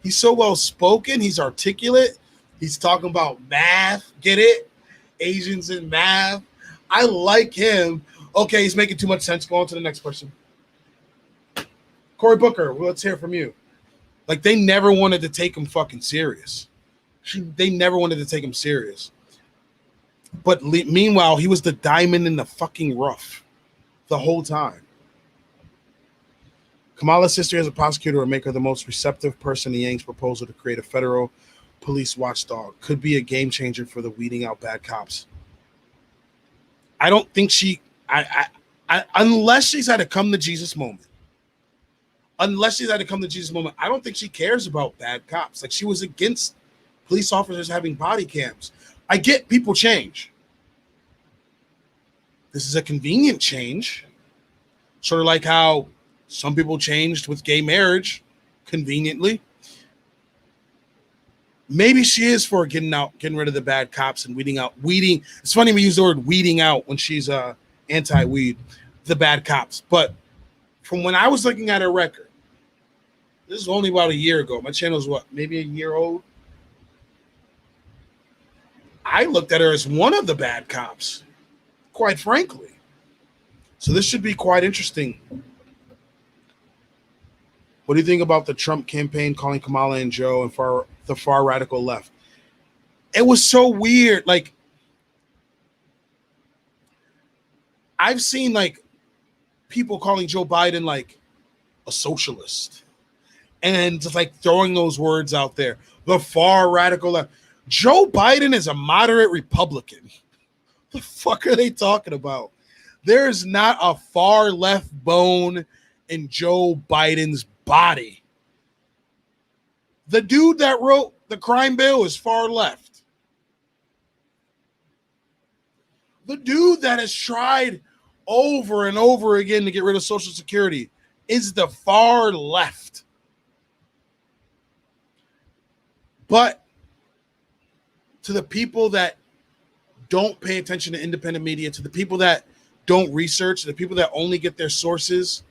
He's so well spoken. He's articulate. He's talking about math. Get it? Asians in math. I like him. Okay, he's making too much sense. Go on to the next person. Cory Booker, well, let's hear from you. Like, they never wanted to take him fucking serious. They never wanted to take him serious. But meanwhile, he was the diamond in the fucking rough the whole time. Kamala's sister as a prosecutor would make her the most receptive person in Yang's proposal to create a federal police watchdog. Could be a game changer for the weeding out bad cops. I don't think unless she's had a come to Jesus moment. Unless she's had a come to Jesus moment, I don't think she cares about bad cops. Like, she was against police officers having body cams. I get people change. This is a convenient change. Sort of like how some people changed with gay marriage conveniently. Maybe she is for getting rid of the bad cops and weeding. It's funny we use the word weeding out when she's anti-weed, the bad cops. But from when I was looking at her record, this is only about a year ago. My channel is maybe a year old. I looked at her as one of the bad cops, quite frankly. So this should be quite interesting. What do you think about the Trump campaign calling Kamala and Joe and the far radical left? It was so weird. Like, I've seen like people calling Joe Biden like a socialist and just like throwing those words out there. The far radical left. Joe Biden is a moderate Republican. The fuck are they talking about? There's not a far left bone in Joe Biden's body. The dude that wrote the crime bill is far left. The dude that has tried over and over again to get rid of Social Security is the far left. But to the people that don't pay attention to independent media, to the people that don't research, to the people that only get their sources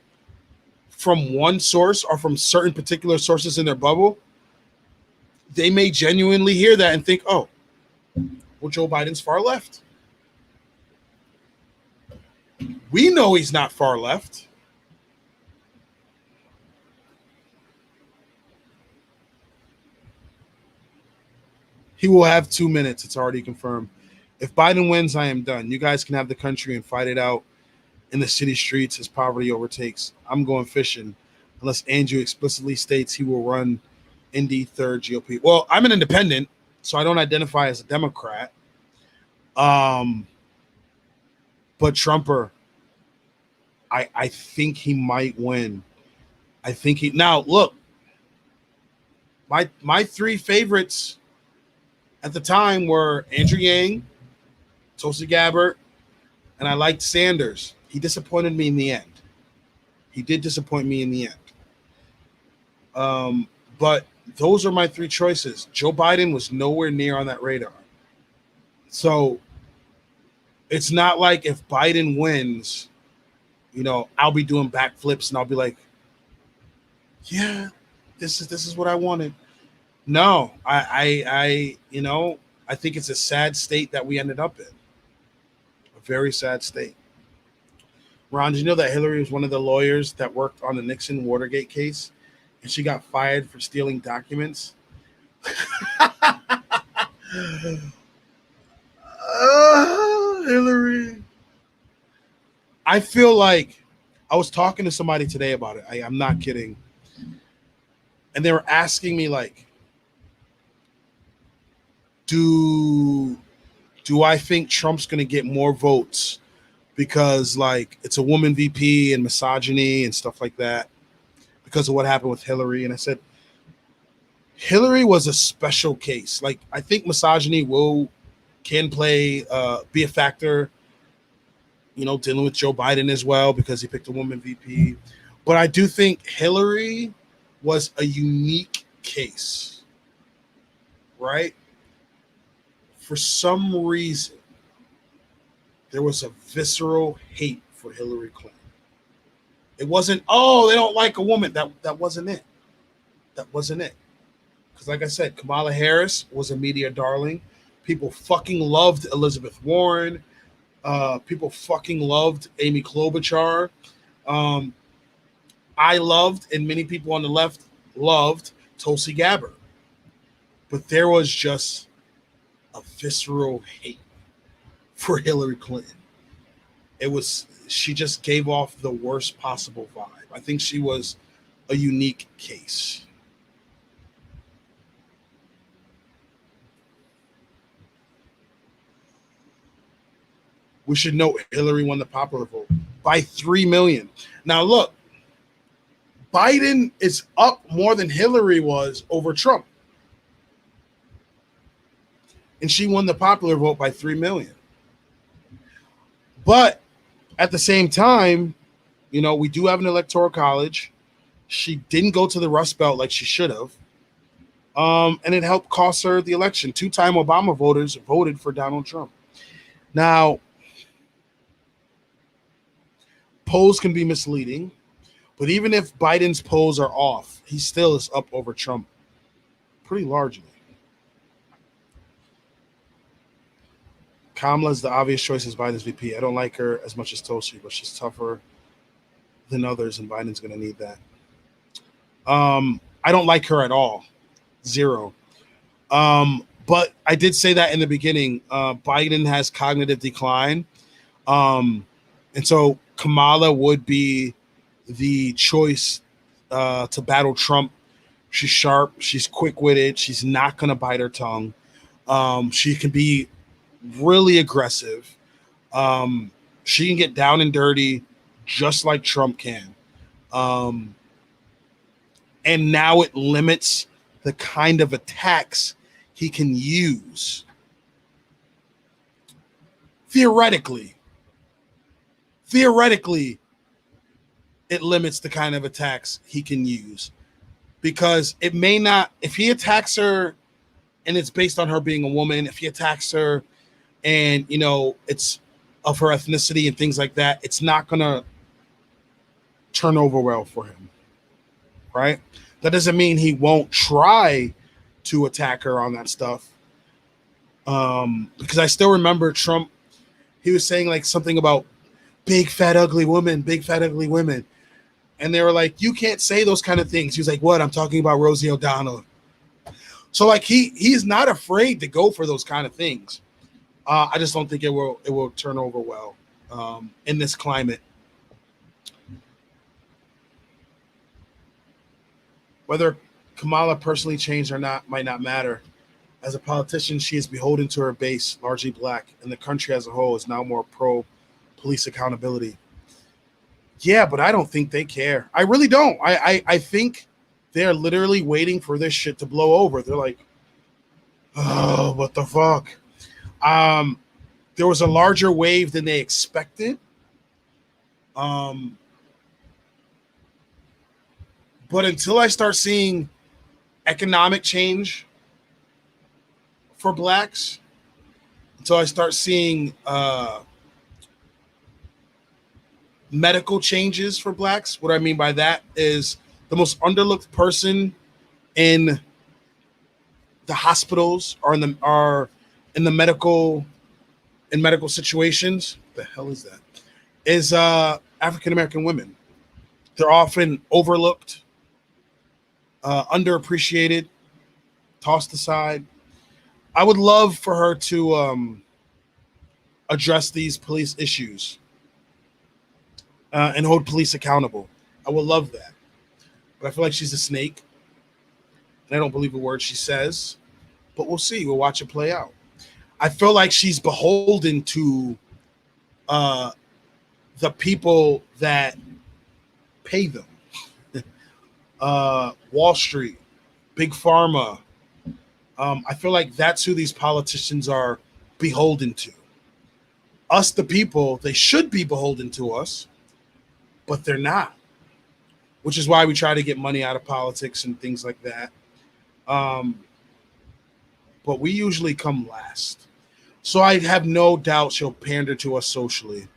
from one source or from certain particular sources in their bubble, they may genuinely hear that and think, oh, well, Joe Biden's far left. We know he's not far left. He will have 2 minutes. It's already confirmed. If Biden wins, I am done. You guys can have the country and fight it out in the city streets as poverty overtakes. I'm going fishing unless Andrew explicitly states he will run Indy third GOP. Well, I'm an independent, so I don't identify as a Democrat. But Trumper, I think he might win. I think now look, my three favorites at the time were Andrew Yang, Tulsi Gabbard, and I liked Sanders. He disappointed me in the end. He did disappoint me in the end. But those are my three choices. Joe Biden was nowhere near on that radar. So it's not like if Biden wins, I'll be doing backflips and I'll be like, yeah, this is what I wanted. No, I think it's a sad state that we ended up in. A very sad state. Ron, did you know that Hillary was one of the lawyers that worked on the Nixon Watergate case and she got fired for stealing documents? Hillary. I feel like I was talking to somebody today about it. I'm not kidding. And they were asking me like, do I think Trump's going to get more votes because like it's a woman VP and misogyny and stuff like that because of what happened with Hillary? And I said, Hillary was a special case. Like, I think misogyny can play, be a factor, dealing with Joe Biden as well because he picked a woman VP. But I do think Hillary was a unique case, right? For some reason, there was a visceral hate for Hillary Clinton. It wasn't, they don't like a woman. That wasn't it. That wasn't it. Because like I said, Kamala Harris was a media darling. People fucking loved Elizabeth Warren. People fucking loved Amy Klobuchar. I loved, and many people on the left loved, Tulsi Gabbard. But there was just a visceral hate for Hillary Clinton. She just gave off the worst possible vibe. I think she was a unique case. We should note Hillary won the popular vote by 3 million. Now, look, Biden is up more than Hillary was over Trump. And she won the popular vote by 3 million. But at the same time, you know, we do have an electoral college. She didn't go to the Rust Belt like she should have. And it helped cost her the election. 2-time Obama voters voted for Donald Trump. Now, polls can be misleading, but even if Biden's polls are off, he still is up over Trump pretty largely. Kamala is the obvious choice as Biden's VP. I don't like her as much as Toshi, but she's tougher than others, and Biden's going to need that. I don't like her at all. 0. But I did say that in the beginning. Biden has cognitive decline. And so Kamala would be the choice to battle Trump. She's sharp. She's quick-witted. She's not going to bite her tongue. She can be really aggressive. She can get down and dirty just like Trump can. And now it limits the kind of attacks he can use. Theoretically, it limits the kind of attacks he can use, because it may not, if he attacks her and it's based on her being a woman, if he attacks her and, you know, it's of her ethnicity and things like that, it's not going to turn over well for him, right? That doesn't mean he won't try to attack her on that stuff. Because I still remember Trump, he was saying like something about big, fat, ugly women, big, fat, ugly women. And they were like, you can't say those kind of things. He was like, what? I'm talking about Rosie O'Donnell. So like he's not afraid to go for those kind of things. I just don't think it will turn over well in this climate. Whether Kamala personally changed or not might not matter. As a politician, she is beholden to her base, largely black, and the country as a whole is now more pro-police accountability. Yeah, but I don't think they care. I really don't. I think they're literally waiting for this shit to blow over. They're like, oh, what the fuck? There was a larger wave than they expected. But until I start seeing economic change for blacks, until I start seeing medical changes for blacks, what I mean by that is the most underlooked person in the hospitals or in the medical situations. What the hell is that? Is African American women. They're often overlooked, underappreciated, tossed aside. I would love for her to address these police issues and hold police accountable. I would love that. But I feel like she's a snake. And I don't believe a word she says. But we'll see. We'll watch it play out. I feel like she's beholden to the people that pay them. Wall Street, Big Pharma. I feel like that's who these politicians are beholden to. Us, the people, they should be beholden to us, but they're not. Which is why we try to get money out of politics and things like that. But we usually come last. So I have no doubt she'll pander to us socially.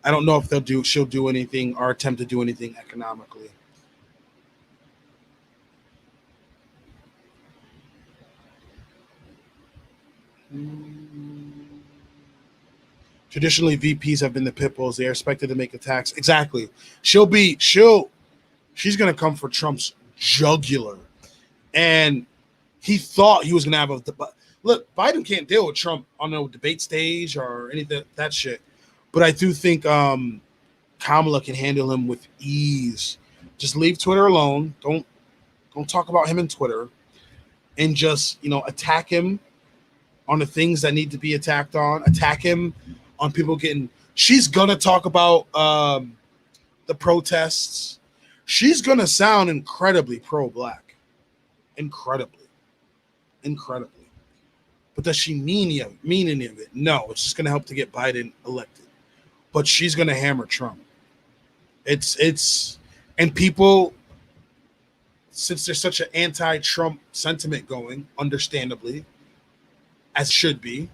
I don't know if she'll do anything or attempt to do anything economically. Traditionally, VPs have been the pit bulls. They are expected to make attacks. Exactly. She's going to come for Trump's jugular. And he thought he was going to have a debate. Look, Biden can't deal with Trump on no debate stage or anything that shit. But I do think Kamala can handle him with ease Just leave Twitter alone. Don't talk about him in Twitter, and just attack him on the things that need to be attacked on. Attack him on people getting. She's gonna talk about the protests. She's gonna sound incredibly pro-black, incredibly. But does she mean any of it? No, it's just gonna help to get Biden elected. But she's gonna hammer Trump. And people, since there's such an anti-Trump sentiment going, understandably, as should be,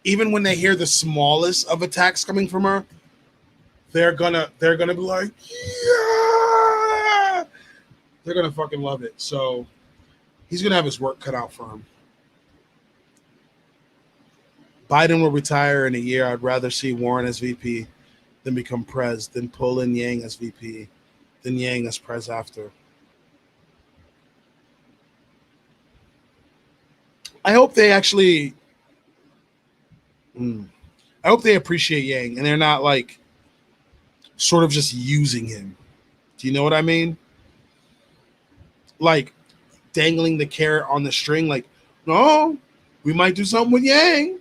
even when they hear the smallest of attacks coming from her, they're gonna be like, yeah, they're gonna fucking love it. So he's gonna have his work cut out for him. Biden will retire in a year. I'd rather see Warren as VP than become Prez, then pull in Yang as VP, then Yang as Prez after. I hope they actually I hope they appreciate Yang and they're not like sort of just using him. Do you know what I mean? Like dangling the carrot on the string, like, no, we might do something with Yang.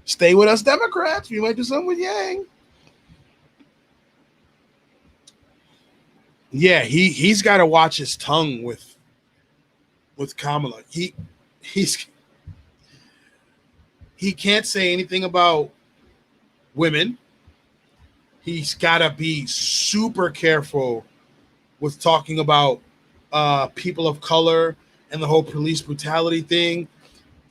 Stay with us, Democrats. We might do something with Yang. Yeah, he's got to watch his tongue with Kamala. He can't say anything about women. He's got to be super careful with talking about people of color and the whole police brutality thing.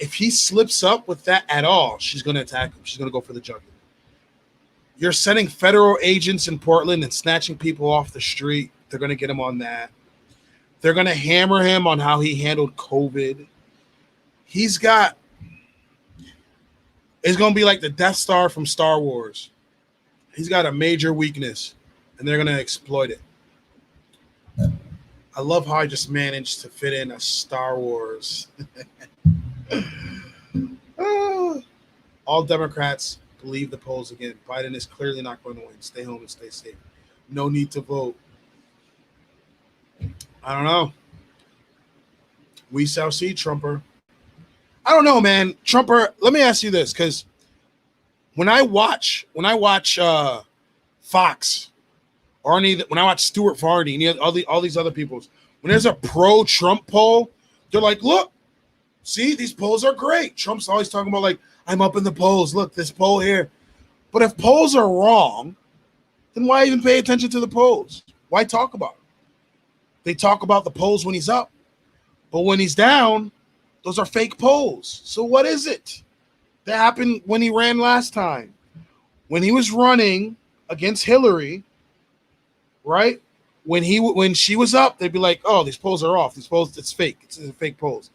If he slips up with that at all, she's going to attack him. She's going to go for the jugular. You're sending federal agents in Portland and snatching people off the street. They're going to get him on that. They're going to hammer him on how he handled COVID. It's going to be like the Death Star from Star Wars. He's got a major weakness, and they're going to exploit it. I love how I just managed to fit in a Star Wars. All Democrats believe the polls again. Biden is clearly not going to win. Stay home and stay safe. No need to vote. I don't know. We shall see, Trumper. I don't know, man. Trumper, let me ask you this, because when I watch Fox or when I watch Stuart Varney and all these other people, when there's a pro-Trump poll, they're like, look, see, these polls are great. Trump's always talking about, like, I'm up in the polls. Look, this poll here. But if polls are wrong, then why even pay attention to the polls? Why talk about it? They talk about the polls when he's up. But when he's down, those are fake polls. So what is it? That happened when he ran last time. When he was running against Hillary, right? When she was up, they'd be like, oh, these polls are off. These polls, it's fake. It's fake polls.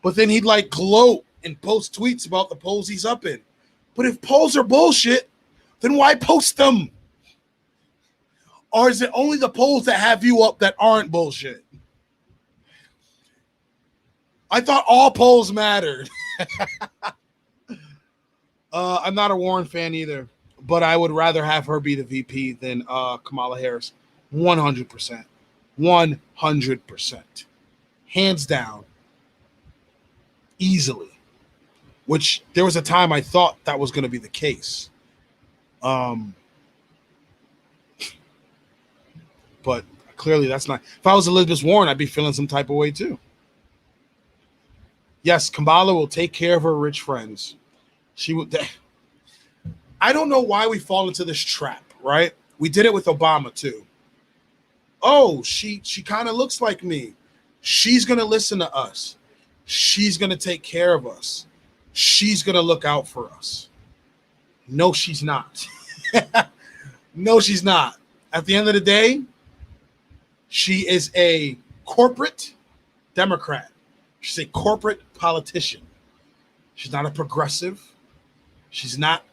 But then he'd like gloat and post tweets about the polls he's up in. But if polls are bullshit, then why post them? Or is it only the polls that have you up that aren't bullshit? I thought all polls mattered. I'm not a Warren fan either, but I would rather have her be the VP than Kamala Harris. 100%. 100%. Hands down. Easily. Which there was a time I thought that was going to be the case. But clearly that's not. If I was Elizabeth Warren, I'd be feeling some type of way too. Yes, Kamala will take care of her rich friends. She would. I don't know why we fall into this trap, right? We did it with Obama too. Oh, she kind of looks like me. She's going to listen to us. She's going to take care of us. She's going to look out for us. No, she's not. No, she's not. At the end of the day, she is a corporate Democrat. She's a corporate politician. She's not a progressive. She's not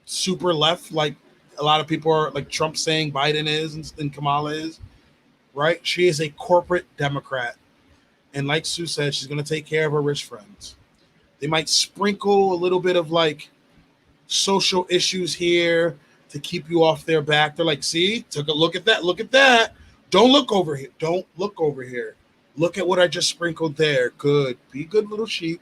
super left like a lot of people are, like Trump saying Biden is and Kamala is, right? She is a corporate Democrat. And like Sue said, she's going to take care of her rich friends. They might sprinkle a little bit of like social issues here to keep you off their back. They're like, see, took a look at that. Look at that. Don't look over here. Don't look over here. Look at what I just sprinkled there. Good. Be good little sheep.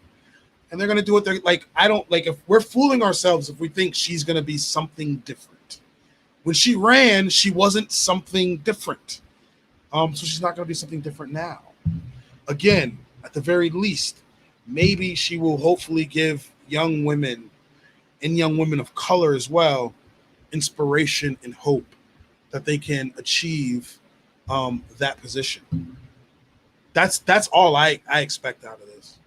And they're going to do what they're like. I don't like if we're fooling ourselves if we think she's going to be something different. When she ran, she wasn't something different. So she's not going to be something different now. Again, at the very least, maybe she will hopefully give young women and young women of color as well inspiration and hope that they can achieve that position. That's all I expect out of this.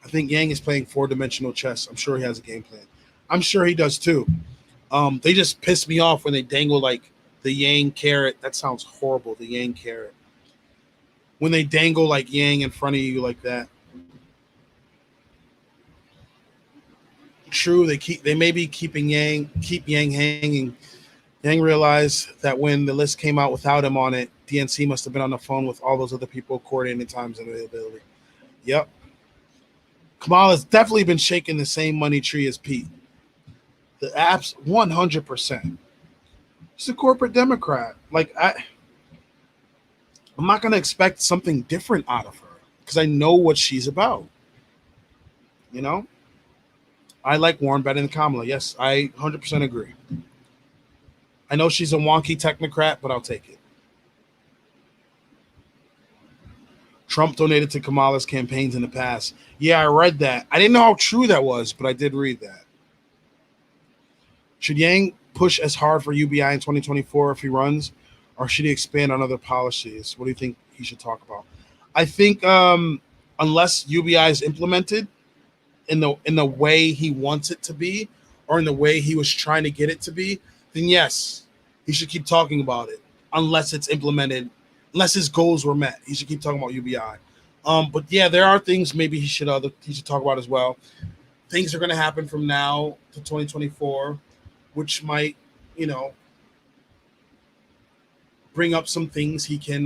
I think Yang is playing four-dimensional chess. I'm sure he has a game plan. I'm sure he does too. They just piss me off when they dangle like the Yang carrot. That sounds horrible. The Yang carrot. When they dangle like Yang in front of you like that. True, they may be keeping Yang hanging. Yang realized that when the list came out without him on it, DNC must have been on the phone with all those other people coordinating times and availability. Yep. Kamala's definitely been shaking the same money tree as Pete. The apps 100%. She's a corporate Democrat. Like I'm not gonna expect something different out of her because I know what she's about. You know? I like Warren better than Kamala. Yes, I 100% agree. I know she's a wonky technocrat, but I'll take it. Trump donated to Kamala's campaigns in the past. Yeah, I read that. I didn't know how true that was, but I did read that. Should Yang push as hard for UBI in 2024 if he runs, or should he expand on other policies? What do you think he should talk about? I think unless UBI is implemented in the way he wants it to be, or in the way he was trying to get it to be, then yes, he should keep talking about it. Unless it's implemented, unless his goals were met, he should keep talking about UBI. But yeah, there are things maybe he should talk about as well. Things are going to happen from now to 2024, which might, bring up some things he can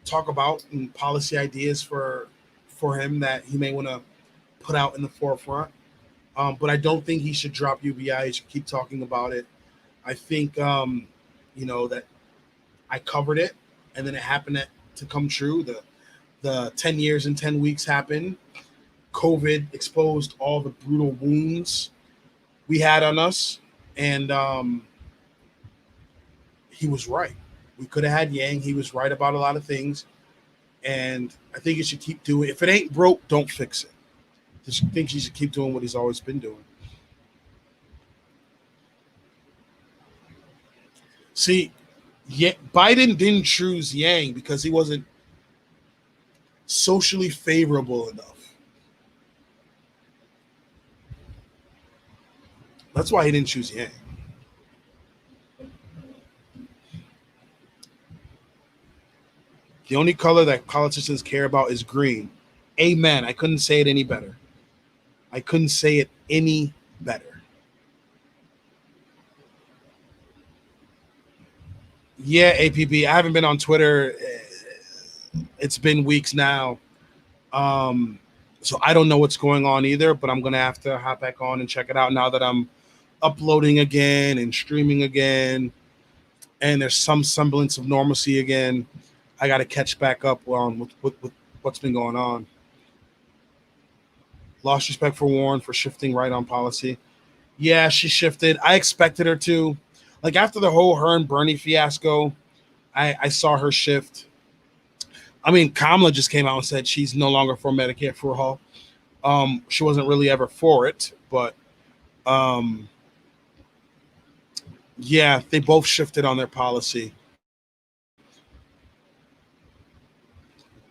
talk about and policy ideas for him that he may want to put out in the forefront. But I don't think he should drop UBI. He should keep talking about it. I think, that I covered it and then it happened to come true. The 10 years and 10 weeks happened. COVID exposed all the brutal wounds we had on us. And he was right. We could have had Yang. He was right about a lot of things. And I think he should keep doing it. If it ain't broke, don't fix it. I think he should keep doing what he's always been doing. See, Biden didn't choose Yang because he wasn't socially favorable enough. That's why he didn't choose Yang. The only color that politicians care about is green. Amen. I couldn't say it any better. I couldn't say it any better. Yeah, APB. I haven't been on Twitter. It's been weeks now. So I don't know what's going on either, but I'm going to have to hop back on and check it out now that I'm uploading again and streaming again. And there's some semblance of normalcy again. I got to catch back up with what's been going on. Lost respect for Warren for shifting right on policy. Yeah, she shifted. I expected her to. Like after the whole her and Bernie fiasco, I saw her shift. I mean, Kamala just came out and said she's no longer for Medicare for all. She wasn't really ever for it, but yeah, they both shifted on their policy.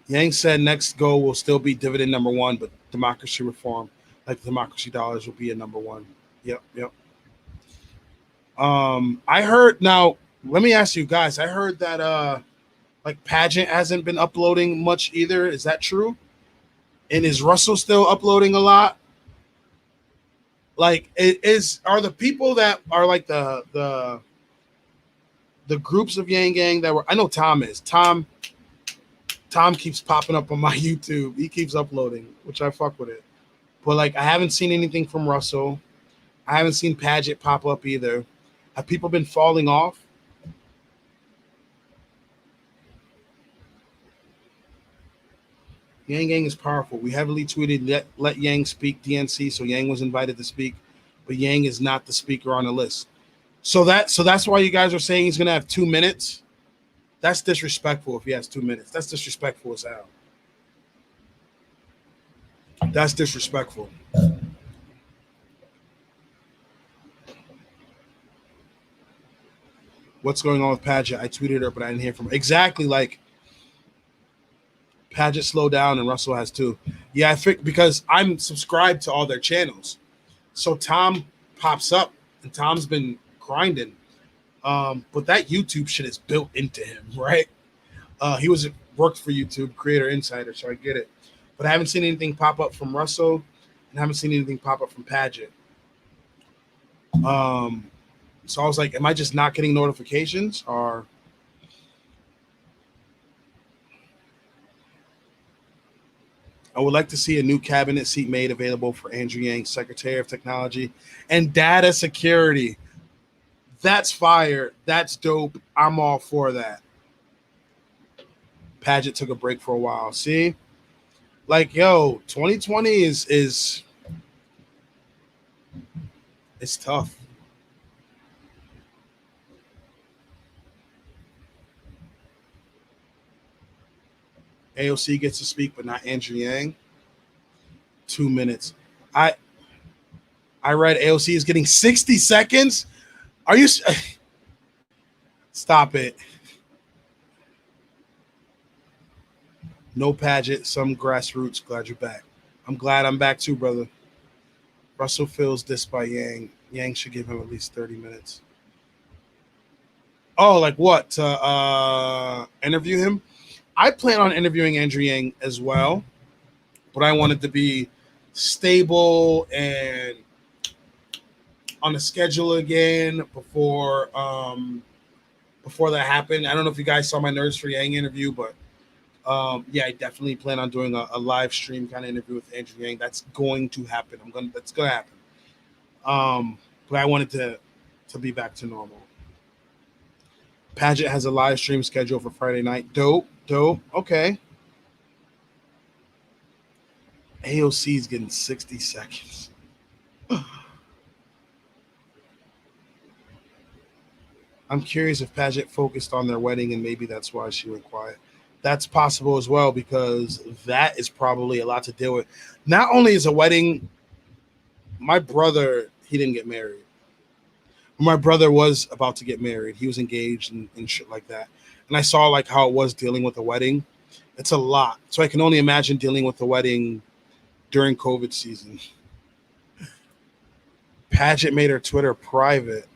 Yang said next goal will still be dividend number one, but democracy reform, like democracy dollars, will be a number one. Yep. I heard, now let me ask you guys, I heard that like Pageant hasn't been uploading much either. Is that true? And is Russell still uploading a lot? Like, are the people that are like the the groups of Yang Gang that were, I know Tom is. Tom keeps popping up on my YouTube. He keeps uploading, which I fuck with it. But like, I haven't seen anything from Russell. I haven't seen Paget pop up either. Have people been falling off? Yang Gang is powerful. We heavily tweeted let Yang speak DNC, so Yang was invited to speak, but Yang is not the speaker on the list. So that's why you guys are saying he's gonna have 2 minutes. That's disrespectful if he has 2 minutes. That's disrespectful as hell. That's disrespectful. What's going on with Paget? I tweeted her, but I didn't hear from her. Exactly, like Paget slow down and Russell has too. Yeah, I think because I'm subscribed to all their channels. So Tom pops up and Tom's been grinding. But that YouTube shit is built into him, right? He worked for YouTube, Creator Insider, so I get it. But I haven't seen anything pop up from Russell and I haven't seen anything pop up from Paget. So I was like, am I just not getting notifications? Or I would like to see a new cabinet seat made available for Andrew Yang, Secretary of Technology and Data Security. That's fire. That's dope. I'm all for that. Paget took a break for a while. See? Like, yo, 2020 is it's tough. AOC gets to speak, but not Andrew Yang. 2 minutes. I read AOC is getting 60 seconds. Are you? Stop it. No Paget, some grassroots. Glad you're back. I'm glad I'm back too, brother. Russell feels dissed by Yang. Yang should give him at least 30 minutes. Oh, like what? To interview him? I plan on interviewing Andrew Yang as well, but I wanted to be stable and on the schedule again before that happened. I don't know if you guys saw my Nerds for Yang interview, but yeah, I definitely plan on doing a live stream kind of interview with Andrew Yang. That's going to happen. That's gonna happen. But I wanted to be back to normal. Paget has a live stream schedule for Friday night. Dope. Okay. AOC is getting 60 seconds. I'm curious if Paget focused on their wedding and maybe that's why she went quiet. That's possible as well, because that is probably a lot to deal with. Not only is a wedding, my brother, he didn't get married. My brother was about to get married. He was engaged and shit like that. And I saw like how it was dealing with a wedding. It's a lot. So I can only imagine dealing with the wedding during COVID season. Paget made her Twitter private.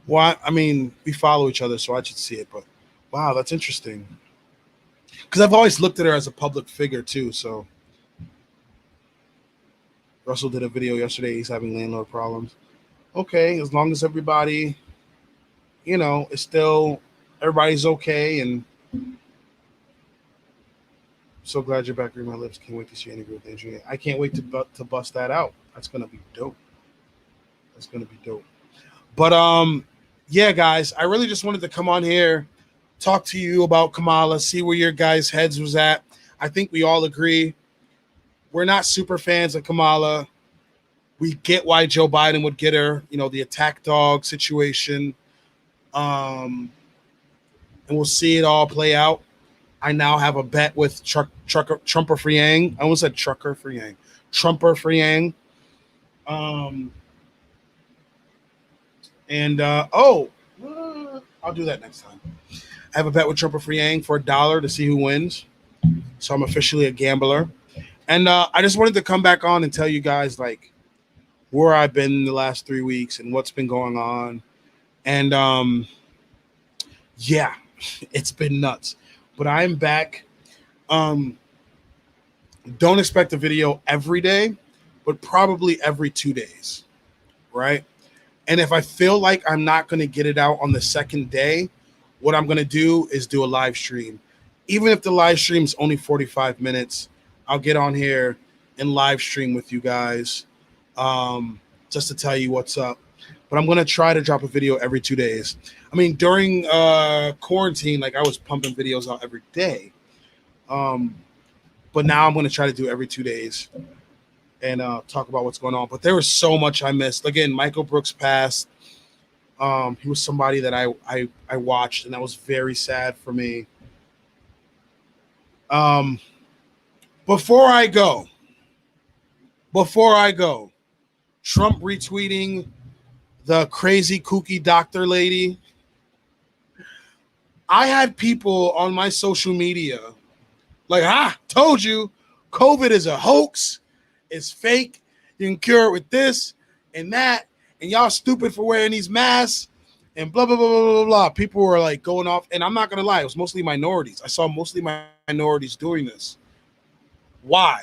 Well, I mean, we follow each other, so I should see it. But wow, that's interesting. Because I've always looked at her as a public figure too. So Russell did a video yesterday. He's having landlord problems. Okay, as long as everybody, is still, everybody's okay. And so glad you're back. Read my lips. Can't wait to see you interview with Andrew. I can't wait to bust that out. That's gonna be dope. But yeah, guys, I really just wanted to come on here, talk to you about Kamala, see where your guys' heads was at. I think we all agree we're not super fans of Kamala. We get why Joe Biden would get her, the attack dog situation. And we'll see it all play out. I now have a bet with Trumper for Yang. I almost said Trucker for Yang. Trumper for Yang. I'll do that next time. I have a bet with Trumper for Yang for $1 to see who wins. So I'm officially a gambler. And I just wanted to come back on and tell you guys, like, where I've been in the last 3 weeks and what's been going on. And yeah, it's been nuts. But I'm back. Don't expect a video every day, but probably every 2 days, right? And if I feel like I'm not going to get it out on the second day, what I'm going to do is do a live stream. Even if the live stream is only 45 minutes, I'll get on here and live stream with you guys, just to tell you what's up. But I'm going to try to drop a video every 2 days. I mean, during quarantine, like I was pumping videos out every day. But now I'm going to try to do every 2 days and talk about what's going on. But there was so much I missed. Again, Michael Brooks passed. He was somebody that I watched, and that was very sad for me. Before I go, Trump retweeting the crazy kooky doctor lady. I had people on my social media like, told you, COVID is a hoax. It's fake. You can cure it with this and that. And y'all stupid for wearing these masks and blah, blah, blah, blah, blah, blah. People were like going off. And I'm not going to lie. It was mostly minorities. I saw mostly minorities doing this. Why?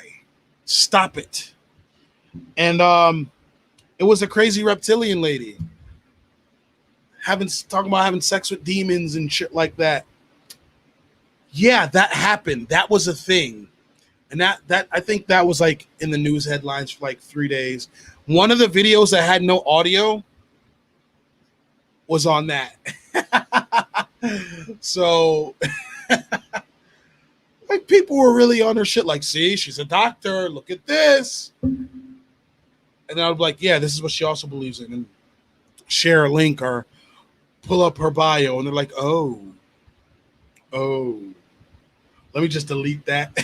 Stop it. And it was a crazy reptilian lady talking about having sex with demons and shit like that. Yeah, that happened. That was a thing. And that I think that was like in the news headlines for like 3 days. One of the videos that had no audio was on that. So like people were really on her shit, like, see, she's a doctor, look at this. And I was like, yeah, this is what she also believes in. And share a link or pull up her bio. And they're like, oh, let me just delete that.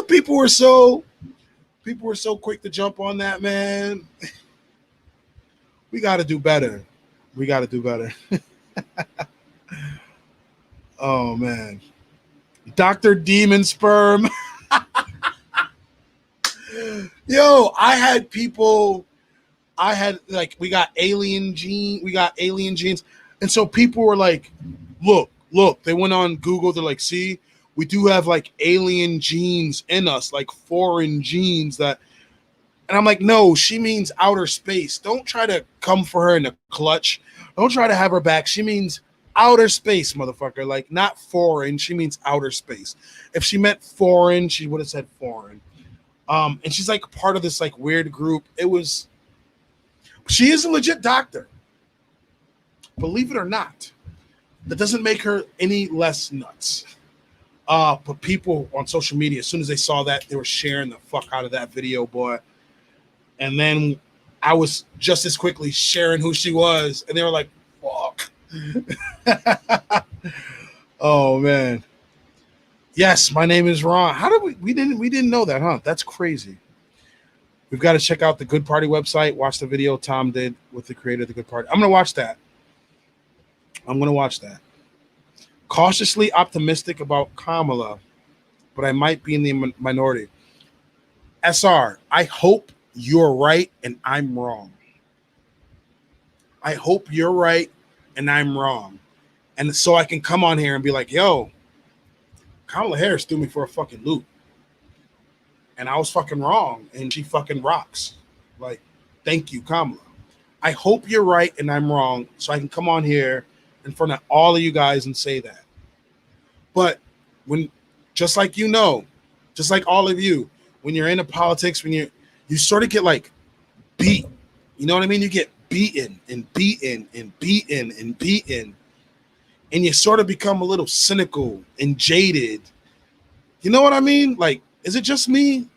People were so quick to jump on that, man. We got to do better. Oh, man. Dr. Demon Sperm. Yo, we got alien genes. And so people were like, look, they went on Google. They're like, see, we do have like alien genes in us, like foreign genes that. And I'm like, no, she means outer space. Don't try to come for her in the clutch. Don't try to have her back. She means outer space, motherfucker. Like, not foreign. She means outer space. If she meant foreign, she would have said foreign. And she's like part of this like weird group. She is a legit doctor. Believe it or not. That doesn't make her any less nuts. But people on social media, as soon as they saw that, they were sharing the fuck out of that video, boy. And then I was just as quickly sharing who she was, and they were like, fuck. Oh, man. Yes, my name is Ron. How did we didn't know that, huh? That's crazy. We've got to check out the Good Party website, watch the video Tom did with the creator of the Good Party. I'm going to watch that. Cautiously optimistic about Kamala, but I might be in the minority. SR, I hope you're right and I'm wrong. And so I can come on here and be like, yo, Kamala Harris threw me for a fucking loop. And I was fucking wrong. And she fucking rocks. Like, thank you, Kamala. I hope you're right and I'm wrong. So I can come on here in front of all of you guys and say that. But just like all of you, when you're into politics, when you sort of get like beat, you know what I mean? You get beaten and beaten and beaten and beaten. And you sort of become a little cynical and jaded. You know what I mean? Like, is it just me?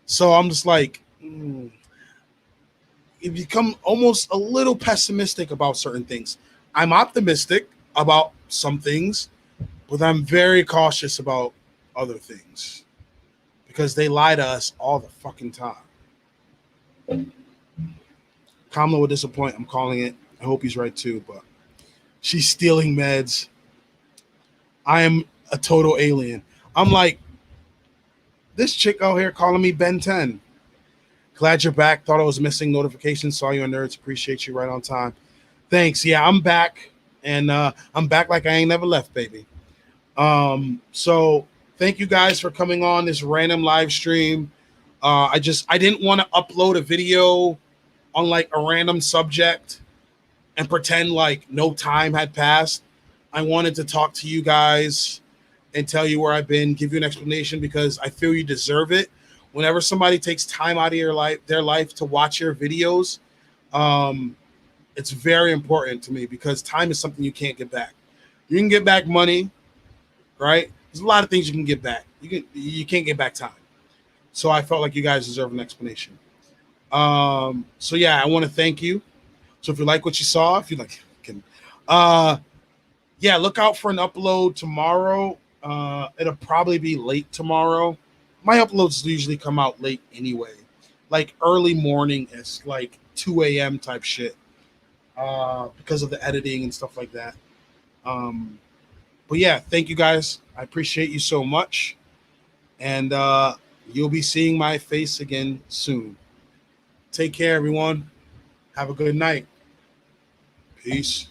So I'm just like, you become almost a little pessimistic about certain things. I'm optimistic about some things, but I'm very cautious about other things because they lie to us all the fucking time. Kamala will disappoint. I'm calling it. I hope he's right too, but she's stealing meds. I am a total alien. I'm like, this chick out here calling me Ben 10. Glad you're back. Thought I was missing notifications. Saw you on Nerds. Appreciate you right on time. Thanks. Yeah, I'm back. And I'm back like I ain't never left, baby. So thank you guys for coming on this random live stream. I didn't want to upload a video on like a random subject and pretend like no time had passed. I wanted to talk to you guys and tell you where I've been, give you an explanation because I feel you deserve it. Whenever somebody takes time out of their life to watch your videos, it's very important to me because time is something you can't get back. You can get back money, right? There's a lot of things you can get back. You can't get back time. So I felt like you guys deserve an explanation. So yeah, I want to thank you. So if you like what you saw, if you like, yeah, look out for an upload tomorrow. It'll probably be late tomorrow. My uploads usually come out late anyway, like early morning is like 2 a.m. type shit, because of the editing and stuff like that. But yeah, thank you guys. I appreciate you so much. And you'll be seeing my face again soon. Take care, everyone. Have a good night. Peace.